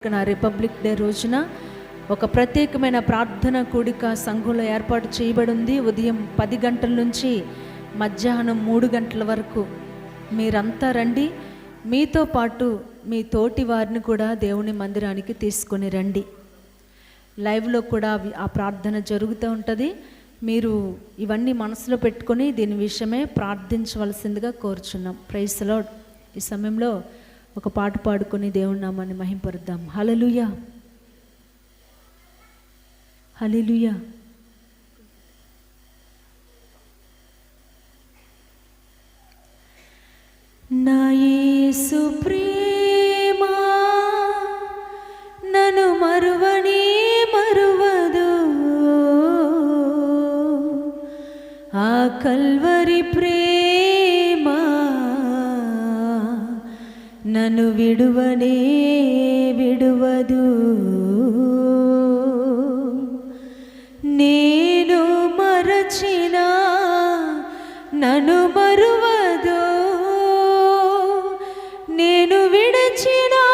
Republic day రోజున ఒక ప్రత్యేకమైన ప్రార్థన కూడిక సంఘంలో ఏర్పాటు చేయబడి ఉంది. ఉదయం 10 గంటల నుంచి మధ్యాహ్నం 3 గంటల వరకు మీరంతా రండి. మీతో పాటు మీ తోటి వారిని కూడా దేవుని మందిరానికి తీసుకొని రండి. లైవ్లో కూడా ఆ ప్రార్థన జరుగుతూ ఉంటుంది. మీరు ఇవన్నీ మనసులో పెట్టుకొని దీని విషయమే ప్రార్థించవలసిందిగా కోరుచున్నాం. Praise the lord. ఈ సమయంలో ఒక పాట పాడుకొని దేవుని నామాన్ని మహింపరుద్దాం. హల్లెలూయా, హల్లెలూయా. నా యేసు ప్రేమ నన్ను మరువని మరువదు, ఆ కల్వరి ప్రేమ నన్ను విడువనే విడువదు. నేను మరచినా నన్ను మరువదు, నేను విడచినా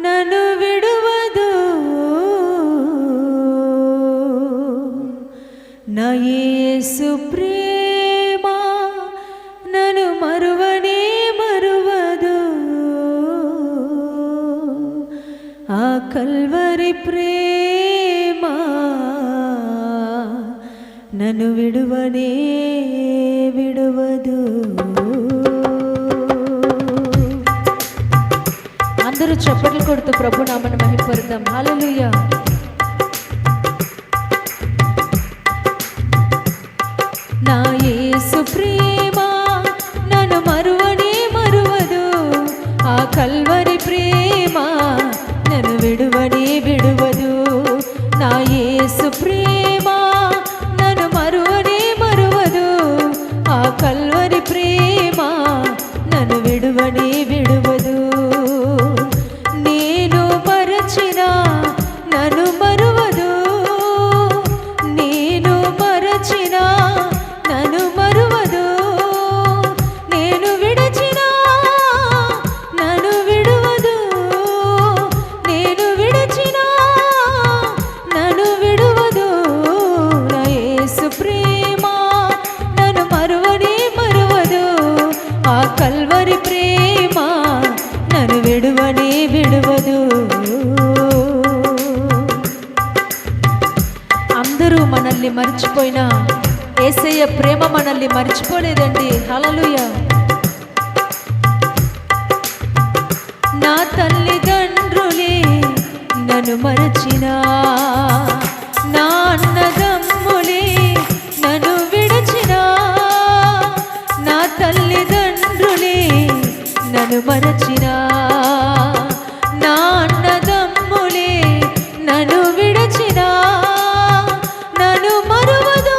నన్ను విడువదు. నా యేసు ప్రేమ నన్ను మరువనే మరువదు, ఆ కల్వరి ప్రేమ నన్ను విడువనే విడువదు. అందరూ చప్పట్లు కొడుతూ ప్రభు నామమును మహిమపరుద్దాం. హల్లెలూయా. నా యేసు ప్రేమ నన్ను మరువనే మరువదు, ఆ కల్వరి ప్రేమ నన్ను విడువనే విడువదు. నా యేసు ప్రేమ నన్ను మరువనే మరువదు, ఆ కల్వరి ప్రేమ నన్ను విడువనే విడువదు. నేను మరచినా నన్ను మరువదు, నేను మరచినా నన్ను మరువదు, నేను విడచినా నన్ను విడువదు, నేను విడచినా నన్ను విడువదు. నా యేసు ప్రేమ నన్ను మరువనే మరువదు, ఆ కల్వరి ప్రేమ నన్ను విడువనే విడువదు. అందరూ మనల్ని మర్చిపోయినా యేసయ్య ప్రేమ మనల్ని మర్చిపోలేదండి. హల్లెలూయా. నా తల్లిదండ్రులే నన్ను మరచినా, నా అన్నదమ్ములే నన్ను విడచినా, నా తల్లిదండ్రులే నన్ను మరచినా, నా అన్నదమ్ములే నన్ను విడచినా, నన్ను మరువదు,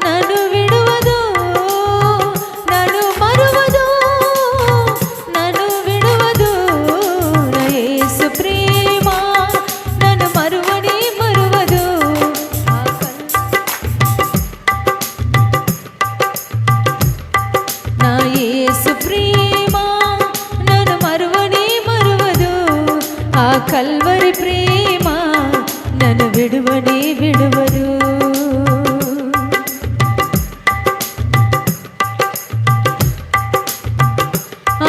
నన్ను విడువదు, నన్ను మరువదు, నన్ను విడువదు. నా యేసు ప్రేమ నన్ను మరువనే మరువదు, నా యేసు ప్రేమ నన్ను మరువనే మరువదు, ఆ కల్వరి ప్రేమ నన్ను విడువనే విడువదు.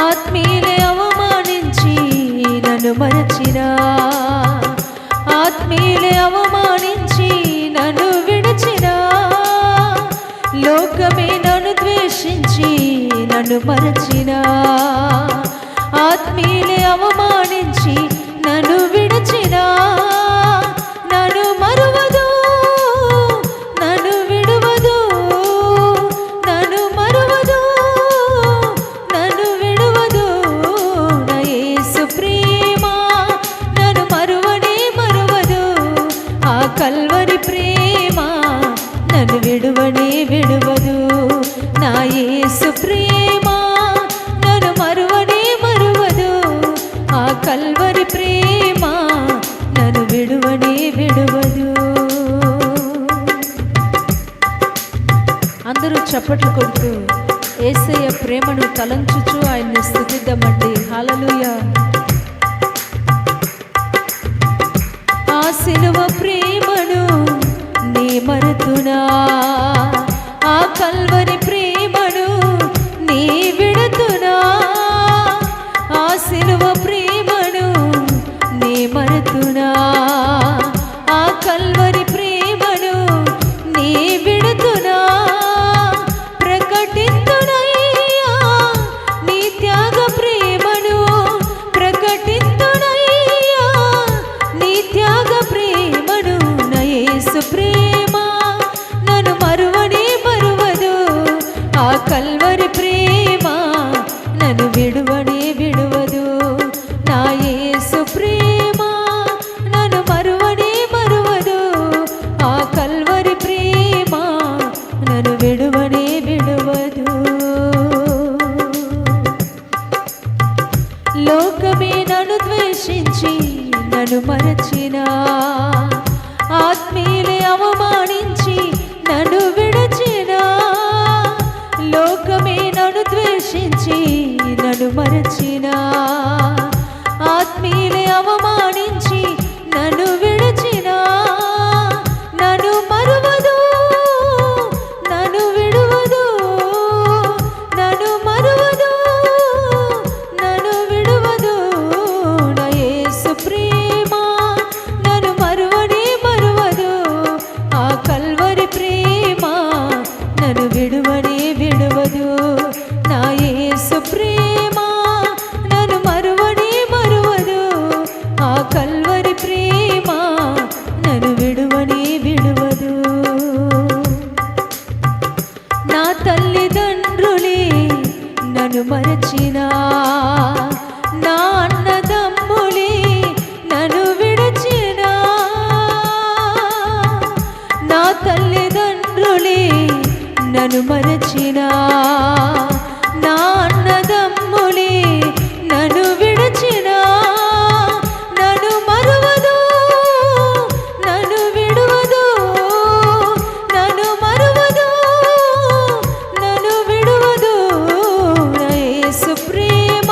ఆత్మీయులే అవమానించి నన్ను మరచినా, ఆత్మీయులే అవమానించి నన్ను విడచినా, లోకమే నన్ను ద్వేషించి నన్ను మరచినా, ఆత్మీయులే అవమానించి నన్ను విడచినా, నన్ను మరువదు, నన్ను విడువదు, నన్ను మరువదు, నన్ను విడువదు. నా యేసు ప్రేమ నన్ను మరువనే మరువదు, ఆ కల్వరి ప్రేమ నన్ను విడువనే విడువదు. నా యేసు ప్రేమ నన్ను మరువనే మరువదు, ఆ కల్వరి ప్రేమ నన్ను విడువనే విడువదు. అందరూ చప్పట్లు కొడుతూ యేసయ్య ప్రేమను తలంచుచు ఆయన్ని స్తుతిద్దామండి. హల్లెలూయా. ఆ సిలువ ప్రేమను నీ మరుతునా, ఆ కల్వరి ప్రేమను నీ విడుతునా. ఆ సిలువ ప్రేమను నీ మరుతునా, ఆ కల్వరి ప్రేమను నీ విడుతునా. ప్రకటింతునయ్యా నీ త్యాగ ప్రేమను, ప్రకటింతునయ్యా నీ త్యాగ ప్రేమను. నా యేసు ప్రేమ నన్ను మరువనే మరువదు, ఆ కల్వరి ప్రేమ నన్ను విడువనే విడువదు. నా యేసు ప్రేమ నన్ను మరువనే మరువదు, ఆ కల్వరి ప్రేమ నన్ను విడువనే విడువదు. లోకమే నన్ను ద్వేషించి నన్ను మరచినా, ఆత్మీయులే అవమానించి నన్ను విడచినా. లోకమే నన్ను ద్వేషించి నన్ను మరచినా, ఆత్మీయులే అవమానించి నన్ను విడచినా. నన్ను మరువదు, నన్ను విడువదు, నన్ను మరువదు, నన్ను విడువదు. నా యేసు ప్రేమ నన్ను మరువనే మరువదు, ఆ కల్వరి ప్రేమ నన్ను విడువనే విడువదు. నా యేసు ప్రేమ నన్ను మరువనే మరువదు, ఆ కల్వరి ప్రేమ నన్ను విడువనే విడువదు. నా తల్లిదండ్రులే నన్ను మరచినా, నా అన్నదమ్ములే నన్ను విడచినా. నా తల్లిదండ్రులే నన్ను మరచినా, నా అన్నదమ్ములే నన్ను విడచినా. నన్ను మరువదు, నన్ను విడువదు, నన్ను మరువదు, నన్ను విడువదు. నా యేసు ప్రేమ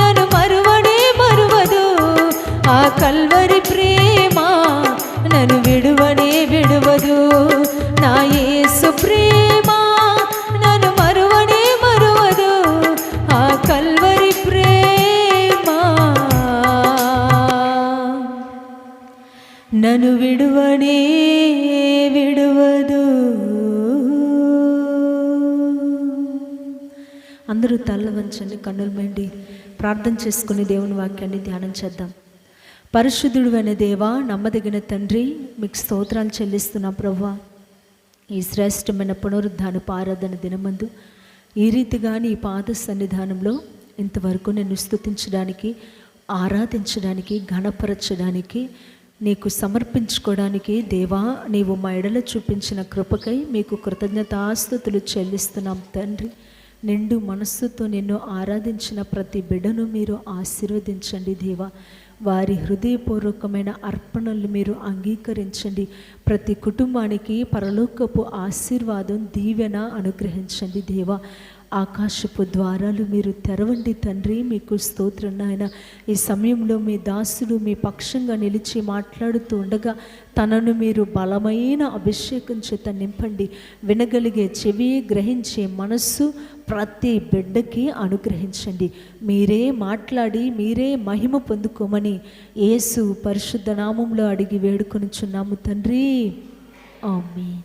నన్ను మరువనే మరువదు, ఆ కల్వరి ప్రేమ నన్ను విడువనే విడువదు. నా యేసు ప్రేమ నన్ను మరువనే మరువదు, ఆ కల్వరి ప్రేమ నన్ను విడువనే విడువదు. అందరూ తల్ల వంచండి, కన్నులు మెండి ప్రార్థన చేసుకుని దేవుని వాక్యాన్ని ధ్యానం చేద్దాం. పరిశుద్ధుడు అనే దేవా, నమ్మదగిన తండ్రి, మీకు స్తోత్రాలు చెల్లిస్తున్నా ప్రభువా. ఈ శ్రేష్టమైన పునరుద్ధానపు ఆరాధన దినమందు ఈ రీతిగా నీ పాద సన్నిధానంలో ఇంతవరకు నిన్ను స్తుతించడానికి, ఆరాధించడానికి, ఘనపరచడానికి, నీకు సమర్పించుకోవడానికి దేవా, నీవు మా ఎడల చూపించిన కృపకై మీకు కృతజ్ఞతాస్తుతులు చెల్లిస్తున్నాం తండ్రి. నిండు మనస్సుతో నిన్ను ఆరాధించిన ప్రతి బిడ్డను మీరు ఆశీర్వదించండి దేవా. వారి హృదయపూర్వకమైన అర్పణలు మీరు అంగీకరించండి. ప్రతి కుటుంబానికి పరలోకపు ఆశీర్వాదం, దీవెన అనుగ్రహించండి దేవా. ఆకాశపు ద్వారాలు మీరు తెరవండి తండ్రి. మీకు స్తోత్రం నాయన. ఈ సమయంలో మీ దాసుడు మీ పక్షంగా నిలిచి మాట్లాడుతూ ఉండగా తనను మీరు బలమైన అభిషేకం చేత నింపండి. వినగలిగే చెవి, గ్రహించే మనస్సు ప్రతి బిడ్డకి అనుగ్రహించండి. మీరే మాట్లాడి మీరే మహిమ పొందుకోమని యేసు పరిశుద్ధ నామంలో అడిగి వేడుకొనుచున్నాము తండ్రి, ఆమేన్.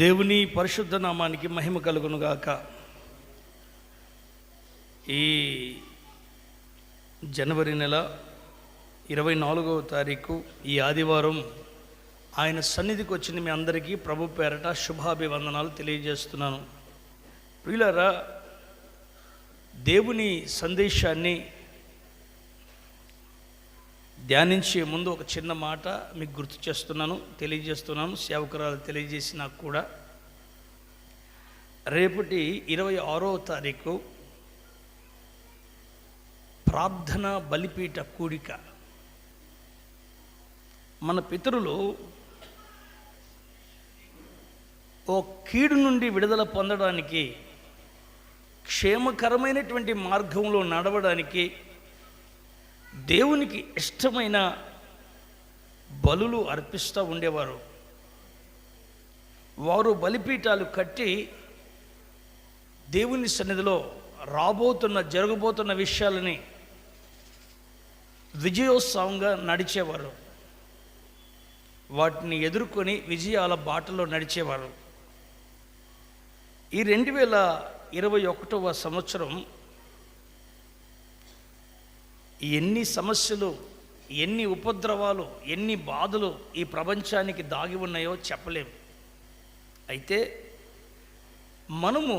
దేవుని పరిశుద్ధ నామానికి మహిమ కలుగునుగాక. ఈ జనవరి నెల 24వ తారీఖు ఈ ఆదివారం ఆయన సన్నిధికి వచ్చిన మీ అందరికీ ప్రభు పేరట శుభాభివందనాలు తెలియజేస్తున్నాను. ప్రియులారా, దేవుని సందేశాన్ని ధ్యానించే ముందు ఒక చిన్న మాట మీకు గుర్తు చేస్తున్నాను, తెలియజేస్తున్నాను. సేవకురాలు తెలియజేసి నాకు కూడా రేపటి 26వ తారీఖు ప్రార్థన బలిపీఠ కూడిక. మన పితరులు ఓ కీడు నుండి విడుదల పొందడానికి, క్షేమకరమైనటువంటి మార్గంలో నడవడానికి, దేవునికి ఇష్టమైన బలులు అర్పిస్తూ ఉండేవారు. వారు బలిపీఠాలు కట్టి దేవుని సన్నిధిలో జరగబోతున్న విషయాలని విజయోత్సవంగా నడిచేవారు. వాటిని ఎదుర్కొని విజయాల బాటలో నడిచేవారు. ఈ 2021వ సంవత్సరం ఎన్ని సమస్యలు, ఎన్ని ఉపద్రవాలు, ఎన్ని బాధలు ఈ ప్రపంచానికి దాగి ఉన్నాయో చెప్పలేము. అయితే మనము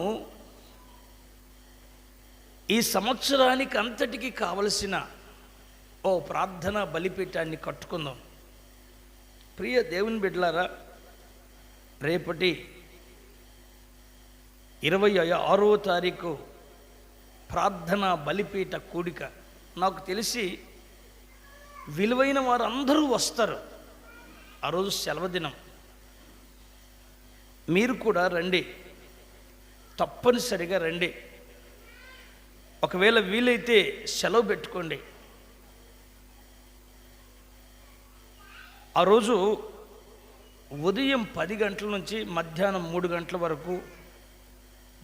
ఈ సంవత్సరానికి అంతటికి కావలసిన ఓ ప్రార్థన బలిపీఠాన్ని కట్టుకుందాం. ప్రియ దేవుని బిడ్డలారా, రేపటి 26వ తారీఖు ప్రార్థన బలిపీఠ కూడిక. నాకు తెలిసి విలువైన వారు అందరూ వస్తారు. ఆ రోజు సెలవు దినం. మీరు కూడా రండి, తప్పనిసరిగా రండి. ఒకవేళ వీలైతే సెలవు పెట్టుకోండి. ఆ రోజు ఉదయం 10 గంటల నుంచి మధ్యాహ్నం 3 గంటల వరకు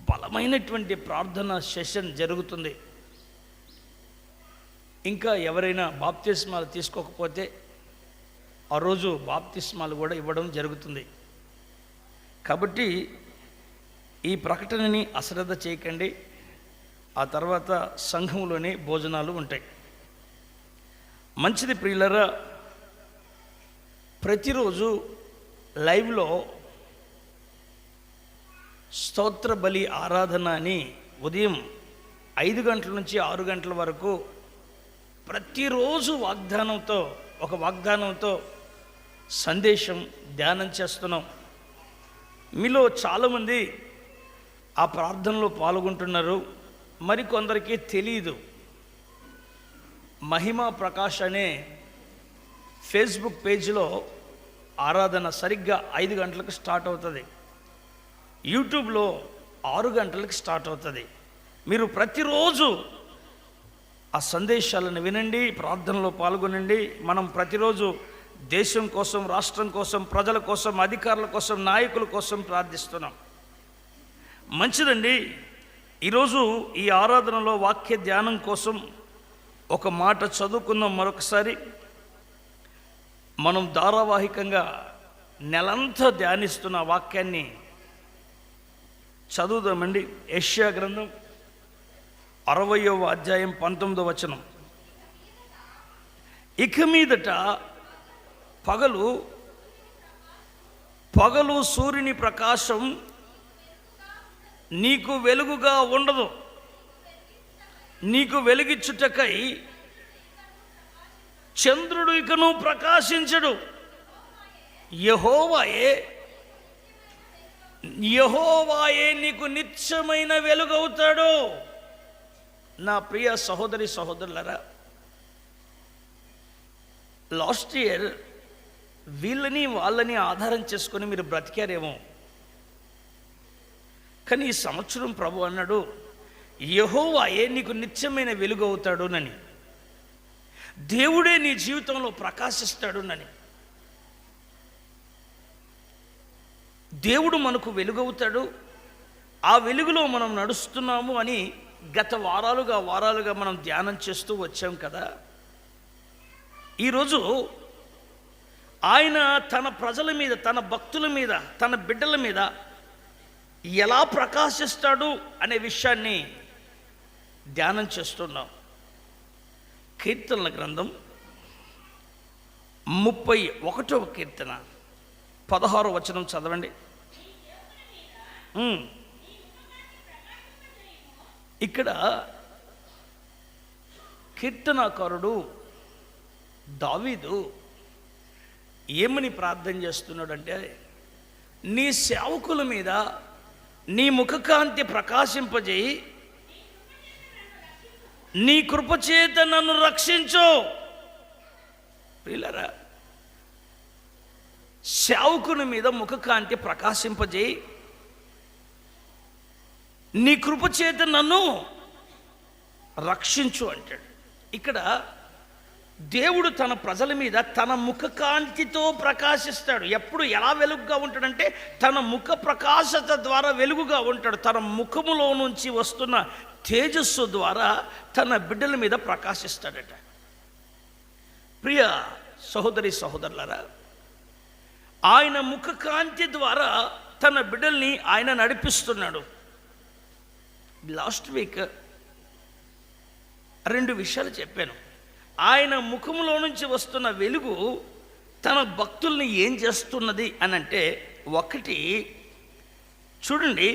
బలమైనటువంటి ప్రార్థన సెషన్ జరుగుతుంది. ఇంకా ఎవరైనా బాప్తిస్మాలు తీసుకోకపోతే ఆ రోజు బాప్తిస్మాలు కూడా ఇవ్వడం జరుగుతుంది. కాబట్టి ఈ ప్రకటనని అశ్రద్ధ చేయకండి. ఆ తర్వాత సంఘంలోనే భోజనాలు ఉంటాయి. మంచిది ప్రియులరా, ప్రతిరోజు లైవ్లో స్తోత్ర బలి ఆరాధన అని ఉదయం 5 గంటల నుంచి 6 గంటల వరకు ప్రతిరోజు ఒక వాగ్దానంతో సందేశం ధ్యానం చేస్తున్నాం. మీలో చాలామంది ఆ ప్రార్థనలో పాల్గొంటున్నారు. మరికొందరికి తెలియదు. మహిమా ప్రకాష్ అనే ఫేస్బుక్ పేజీలో ఆరాధన సరిగ్గా 5 గంటలకు స్టార్ట్ అవుతుంది. యూట్యూబ్లో 6 గంటలకు స్టార్ట్ అవుతుంది. మీరు ప్రతిరోజు ఆ సందేశాలను వినండి, ప్రార్థనలో పాల్గొనండి. మనం ప్రతిరోజు దేశం కోసం, రాష్ట్రం కోసం, ప్రజల కోసం, అధికారుల కోసం, నాయకుల కోసం ప్రార్థిస్తున్నాం. మంచిదండి. ఈరోజు ఈ ఆరాధనలో వాక్య ధ్యానం కోసం ఒక మాట చదువుకుందాం. మరొకసారి మనం ధారావాహికంగా నెలంతా ధ్యానిస్తున్న వాక్యాన్ని చదువుదామండి. యెషయా గ్రంథం 60వ అధ్యాయం 19వ వచనం. ఇక మీదట పగలు సూర్యుని ప్రకాశం నీకు వెలుగుగా ఉండదు. నీకు వెలుగిచ్చుటకై చంద్రుడు ఇకను ప్రకాశించడు. యెహోవాయే నీకు నిత్యమైన వెలుగవుతాడు. నా ప్రియ సహోదరి సహోదరులారా, లాస్ట్ ఇయర్ వీళ్ళని వాళ్ళని ఆధారం చేసుకొని మీరు బ్రతికారేమో, కానీ ఈ సంవత్సరం ప్రభు అన్నాడు, యెహోవాయే నీకు నిత్యమైన వెలుగు అవుతాడునని, దేవుడే నీ జీవితంలో ప్రకాశిస్తాడునని. దేవుడు మనకు వెలుగవుతాడు. ఆ వెలుగులో మనం నడుస్తున్నాము అని గత వారాలుగా మనం ధ్యానం చేస్తూ వచ్చాం కదా. ఈరోజు ఆయన తన ప్రజల మీద, తన భక్తుల మీద, తన బిడ్డల మీద ఎలా ప్రకాశిస్తాడు అనే విషయాన్ని ధ్యానం చేస్తున్నాం. కీర్తనల గ్రంథం 31వ కీర్తన 16వ వచనం చదవండి. ఇక్కడ కీర్తనాకారుడు దావీదు ఏమని ప్రార్థన చేస్తున్నాడంటే, నీ సేవకుల మీద నీ ముఖకాంతి ప్రకాశింపజేయి, నీ కృపచేత నన్ను రక్షించు. ప్రియులారా, సేవకుని మీద ముఖకాంతి ప్రకాశింపజేయి, నీ కృపచేత నన్ను రక్షించు అంటాడు. ఇక్కడ దేవుడు తన ప్రజల మీద తన ముఖకాంతితో ప్రకాశిస్తాడు. ఎప్పుడు ఎలా వెలుగుగా ఉంటాడంటే తన ముఖ ప్రకాశత ద్వారా వెలుగుగా ఉంటాడు. తన ముఖములో నుంచి వస్తున్న తేజస్సు ద్వారా తన బిడ్డల మీద ప్రకాశిస్తాడట. ప్రియ సహోదరి సహోదరులారా, ఆయన ముఖకాంతి ద్వారా తన బిడ్డల్ని ఆయన నడిపిస్తున్నాడు. లాస్ట్ వీక్ 2 విషయాలు చెప్పాను. ఆయన ముఖములో నుంచి వస్తున్న వెలుగు తన భక్తుల్ని ఏం చేస్తున్నది అని అంటే, ఒకటి చూడండి,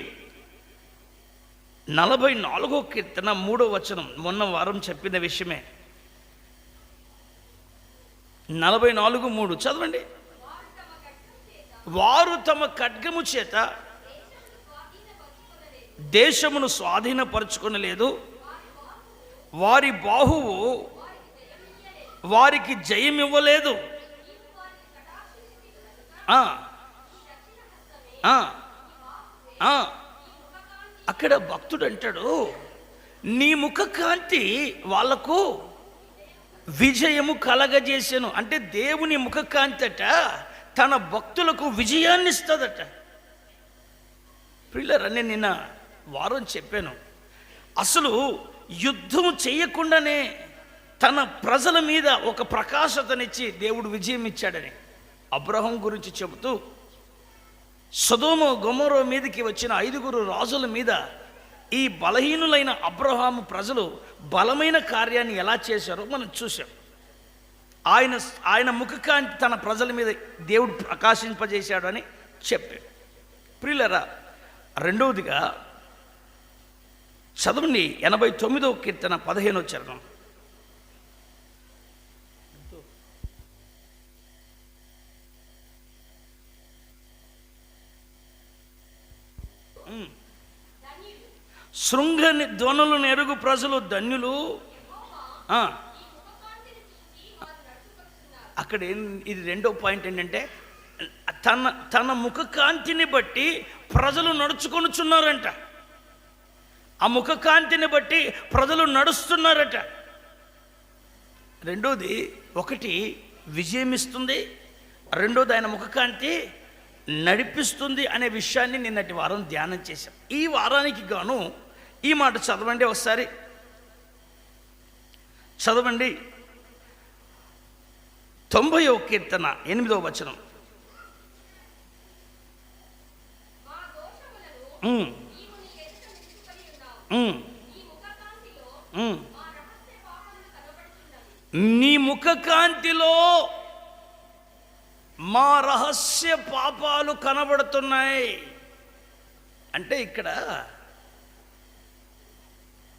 44వ కీర్తన 3వ వచనం, మొన్న వారం చెప్పిన విషయమే. 44:3 చదవండి. వారు తమ ఖడ్గము చేత దేశమును స్వాధీనపరచుకొనలేదు, వారి బాహువు వారికి జయమివ్వలేదు. అక్కడ భక్తుడు అంటాడు, నీ ముఖ కాంతి వాళ్లకు విజయము కలగజేసాను. అంటే దేవుని ముఖ కాంతి అట తన భక్తులకు విజయాన్ని ఇస్తుందట. ప్రియులారా, నేను నిన్న వారం చెప్పాను, అసలు యుద్ధం చేయకుండానే తన ప్రజల మీద ఒక ప్రకాశతనిచ్చి దేవుడు విజయం ఇచ్చాడని. అబ్రహాం గురించి చెబుతూ సొదొమ గొమొర మీదకి వచ్చిన 5 రాజుల మీద ఈ బలహీనులైన అబ్రహాము ప్రజలు బలమైన కార్యాన్ని ఎలా చేశారో మనం చూసాం. ఆయన ముఖకాంతి తన ప్రజల మీద దేవుడు ప్రకాశింపజేశాడు అని చెప్పాడు. ప్రియులారా, రెండవదిగా చదవండి 89వ కీర్తన 15వ చరణం. శృంగ ధ్వనులు నెరుగు ప్రజలు ధన్యులు. అక్కడ ఇది రెండో పాయింట్ ఏంటంటే, తన ముఖ కాంతిని బట్టి ప్రజలు నడుచుకొనుచున్నారంట. ఆ ముఖ కాంతిని బట్టి ప్రజలు నడుస్తున్నారట. రెండోది, ఒకటి విజయం ఇస్తుంది, రెండోది ఆయన ముఖకాంతి నడిపిస్తుంది అనే విషయాన్ని నిన్నటి వారం ధ్యానం చేశాం. ఈ వారానికి గాను ఈ మాట చదవండి ఒకసారి. చదవండి 90వ కీర్తన 8వ వచనం. నీ ముఖ కాంతిలో మా రహస్య పాపాలు కనబడుతున్నాయి. అంటే ఇక్కడ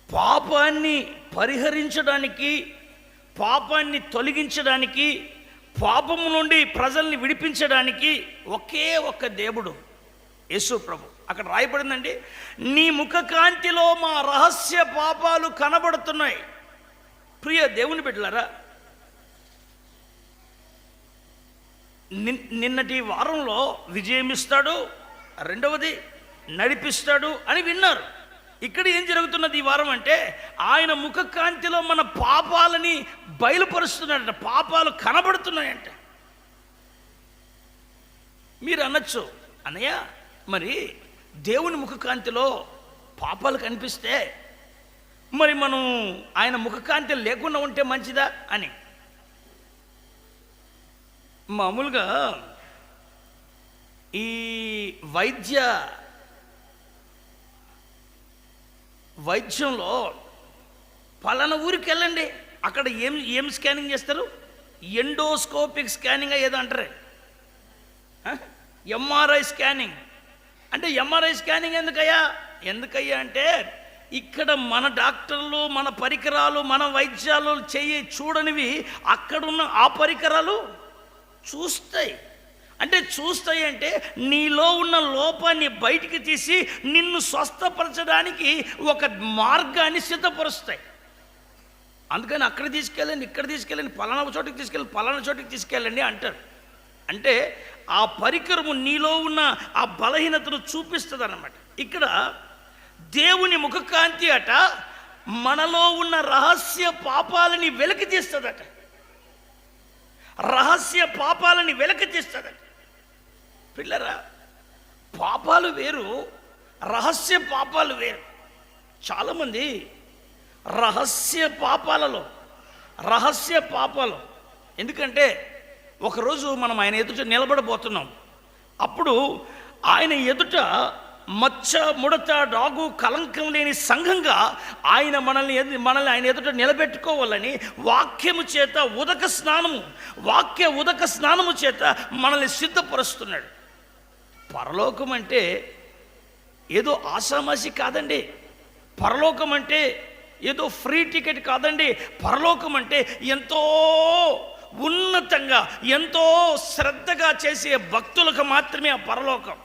పాపాన్ని పరిహరించడానికి, పాపాన్ని తొలగించడానికి, పాపము నుండి ప్రజల్ని విడిపించడానికి ఒకే ఒక్క దేవుడు యేసు ప్రభు. అక్కడ రాయబడిందండి, నీ ముఖ కాంతిలో మా రహస్య పాపాలు కనబడుతున్నాయి. ప్రియ దేవుని బిడ్డలారా, నిన్నటి వారంలో విజయం ఇస్తాడు, రెండవది నడిపిస్తాడు అని విన్నారు. ఇక్కడ ఏం జరుగుతున్నది ఈ వారం అంటే, ఆయన ముఖ కాంతిలో మన పాపాలని బయలుపరుస్తున్నాడంట, పాపాలు కనబడుతున్నాయంట. మీరు అనొచ్చు, అన్నయ్య మరి దేవుని ముఖ కాంతిలో పాపాలు కనిపిస్తే మరి మనం ఆయన ముఖ కాంతి లేకుండా ఉంటే మంచిదా అని. మామూలుగా ఈ వైద్యంలో పలానా ఊరికి వెళ్ళండి, అక్కడ ఏం స్కానింగ్ చేస్తారు, ఎండోస్కోపిక్ స్కానింగ్ ఏదో అంటారే, ఎంఆర్ఐ స్కానింగ్. అంటే ఎంఆర్ఐ స్కానింగ్ ఎందుకయ్యా అంటే, ఇక్కడ మన డాక్టర్లు, మన పరికరాలు, మన వైద్యాలు చూడనివి అక్కడున్న ఆ పరికరాలు చూస్తాయి. అంటే చూస్తాయి అంటే నీలో ఉన్న లోపాన్ని బయటికి తీసి నిన్ను స్వస్థపరచడానికి ఒక మార్గాన్ని సిద్ధపరుస్తాయి. అందుకని అక్కడ తీసుకెళ్ళండి, ఇక్కడ తీసుకెళ్ళండి, పలానా చోటికి తీసుకెళ్ళి పలానా చోటికి తీసుకెళ్ళండి అంటారు. అంటే ఆ పరికరము నీలో ఉన్న ఆ బలహీనతను చూపిస్తుంది అన్నమాట. ఇక్కడ దేవుని ముఖకాంతి అట మనలో ఉన్న రహస్య పాపాలని వెలికి తీస్తుందట. రహస్య పాపాలని వెలికి తీస్తుందట. పిల్లరా, పాపాలు వేరు, రహస్య పాపాలు వేరు. చాలామంది రహస్య పాపాలు ఎందుకంటే ఒకరోజు మనం ఆయన ఎదుట నిలబడబోతున్నాం. అప్పుడు ఆయన ఎదుట మచ్చ ముడత డాగు కలంకం లేని సంఘంగా ఆయన మనల్ని ఆయన ఎదుట నిలబెట్టుకోవాలని వాక్యము చేత వాక్య ఉదక స్నానము చేత మనల్ని సిద్ధపరుస్తున్నాడు. పరలోకం అంటే ఏదో ఆషామాషి కాదండి. పరలోకం అంటే ఏదో ఫ్రీ టికెట్ కాదండి. పరలోకం అంటే ఎంతో ఉన్నతంగా, ఎంతో శ్రద్ధగా చేసే భక్తులకు మాత్రమే ఆ పరలోకం.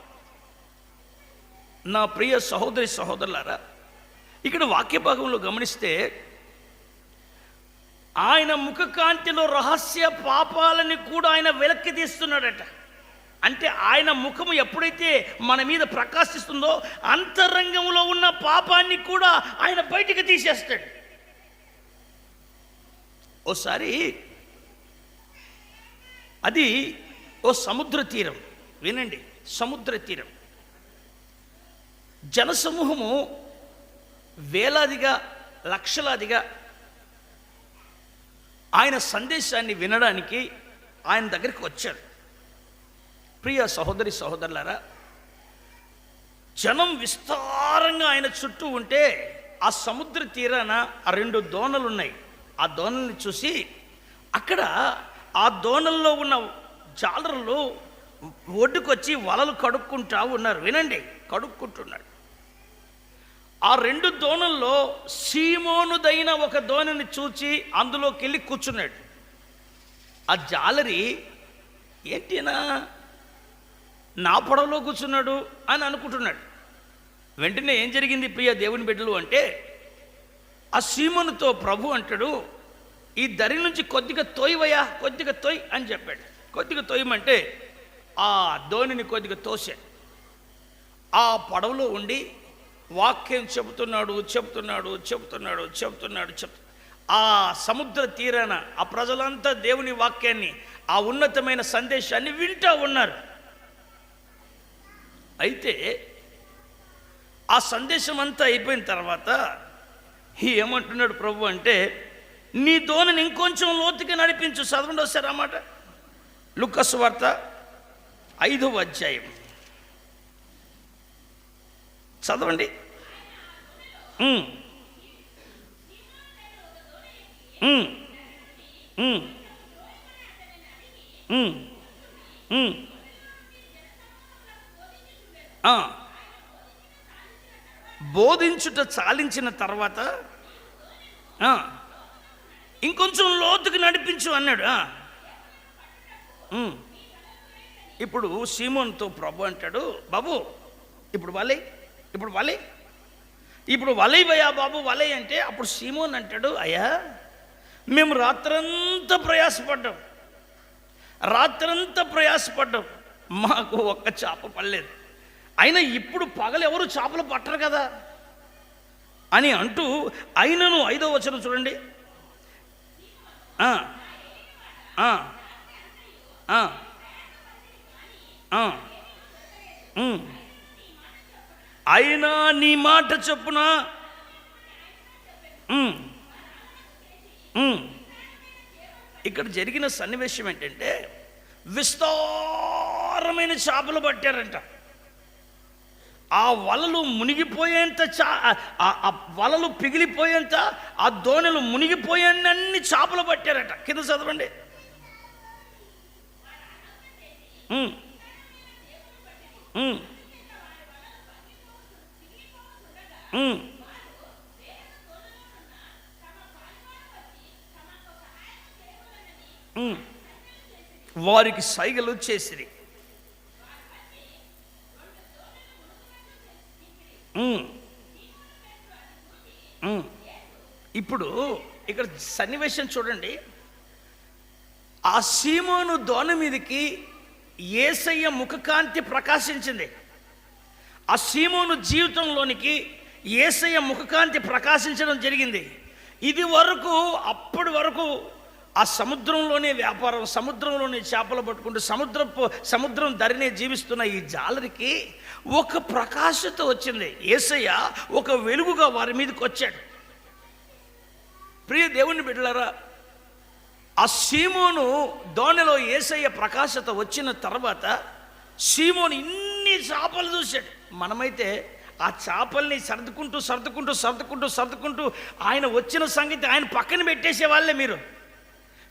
నా ప్రియ సహోదరి సహోదరులారా, ఇక్కడ వాక్య భాగంలో గమనిస్తే ఆయన ముఖకాంతిలో రహస్య పాపాలని కూడా ఆయన వెలక్కి తీస్తున్నాడట. అంటే ఆయన ముఖము ఎప్పుడైతే మన మీద ప్రకాశిస్తుందో అంతరంగంలో ఉన్న పాపాన్ని కూడా ఆయన బయటికి తీసేస్తాడు. ఓసారి అది ఓ సముద్ర తీరం, వినండి, సముద్ర తీరం. జనసమూహము వేలాదిగా లక్షలాదిగా ఆయన సందేశాన్ని వినడానికి ఆయన దగ్గరికి వచ్చారు. ప్రియ సహోదరి సహోదరులారా, జనం విస్తారంగా ఆయన చుట్టూ ఉంటే ఆ సముద్ర తీరాన ఆ 2 దోణలు ఉన్నాయి. ఆ దోణల్ని చూసి అక్కడ ఆ దోణల్లో ఉన్న జాలరులు ఒడ్డుకొచ్చి వలలు కడుక్కుంటా ఉన్నారు. వినండి, కడుక్కుంటున్నాడు. ఆ 2 దోణల్లో సీమోనుదైన ఒక దోణిని చూచి అందులోకి వెళ్ళి కూర్చున్నాడు. ఆ జాలరి ఏంటినా నా పడవలో కూర్చున్నాడు అని అనుకుంటున్నాడు. వెంటనే ఏం జరిగింది ప్రియ దేవుని బిడ్డలు అంటే, ఆ సీమోనుతో ప్రభు అంటాడు, ఈ దరి నుంచి కొద్దిగా తోయవయ్యా, కొద్దిగా తోయ్ అని చెప్పాడు. కొద్దిగా తోయమంటే ఆ దోణిని కొద్దిగా తోసాడు. ఆ పడవలో ఉండి వాక్యం చెబుతున్నాడు. ఆ సముద్ర తీరాన ఆ ప్రజలంతా దేవుని వాక్యాన్ని, ఆ ఉన్నతమైన సందేశాన్ని వింటూ ఉన్నారు. అయితే ఆ సందేశం అంతా అయిపోయిన తర్వాత ఏమంటున్నాడు ప్రభు అంటే, నీ దోణిని ఇంకొంచెం లోతుగా నడిపించు. చదవండి ఒకసారి అన్నమాట. లూకా సువార్త 5వ అధ్యాయం చదవండి. బోధించుట చాలించిన తర్వాత ఇంకొంచెం లోతుకు నడిపించు అన్నాడు. ఇప్పుడు సీమోన్తో ప్రభు అంటాడు, బాబు ఇప్పుడు వలై భయ్యా బాబు వలై అంటే, అప్పుడు సీమోన్ అంటాడు, అయ్యా మేము రాత్రంతా ప్రయాసపడ్డాం, మాకు ఒక్క చేప పడలేదు. అయినా ఇప్పుడు పగలు ఎవరు చేపలు పట్టరు కదా అని అంటూ, అయినను 5వ వచనం చూడండి. అయినా నీ మాట చొప్పున ఇక్కడ జరిగిన సన్నివేశం ఏంటంటే, విస్తారమైన చేపలు పట్టారంట. ఆ వలలు మునిగిపోయేంత ఆ వలలు పిగిలిపోయేంత, ఆ దోణిలు మునిగిపోయేన్ని చేపలు పట్టారట. కింద చదవండి. వారికి సైగలు చేసిరి. ఉమ్. ఉమ్. ఇప్పుడు ఇక్కడ సన్నివేశం చూడండి. ఆ సీమోను దోణ మీదకి యేసయ్య ముఖకాంతి ప్రకాశించింది. ఆ సీమోను జీవితంలోనికి యేసయ్య ముఖకాంతి ప్రకాశించడం జరిగింది. ఇది వరకు అప్పటి వరకు ఆ సముద్రంలోనే వ్యాపారం, సముద్రంలోనే చేపలు పట్టుకుంటూ సముద్రం ధరినే జీవిస్తున్న ఈ జాలరికి ఒక ప్రకాశత వచ్చింది. యేసయ్య ఒక వెలుగుగా వారి మీదకి వచ్చాడు. ప్రియ దేవుని బిడ్డలారా, ఆ సీమోను దోణిలో యేసయ్య ప్రకాశత వచ్చిన తర్వాత సీమోను ఇన్ని చేపలు చూశాడు. మనమైతే ఆ చేపల్ని సర్దుకుంటూ ఆయన వచ్చిన సంగతి ఆయన పక్కన పెట్టేసే వాళ్ళే మీరు.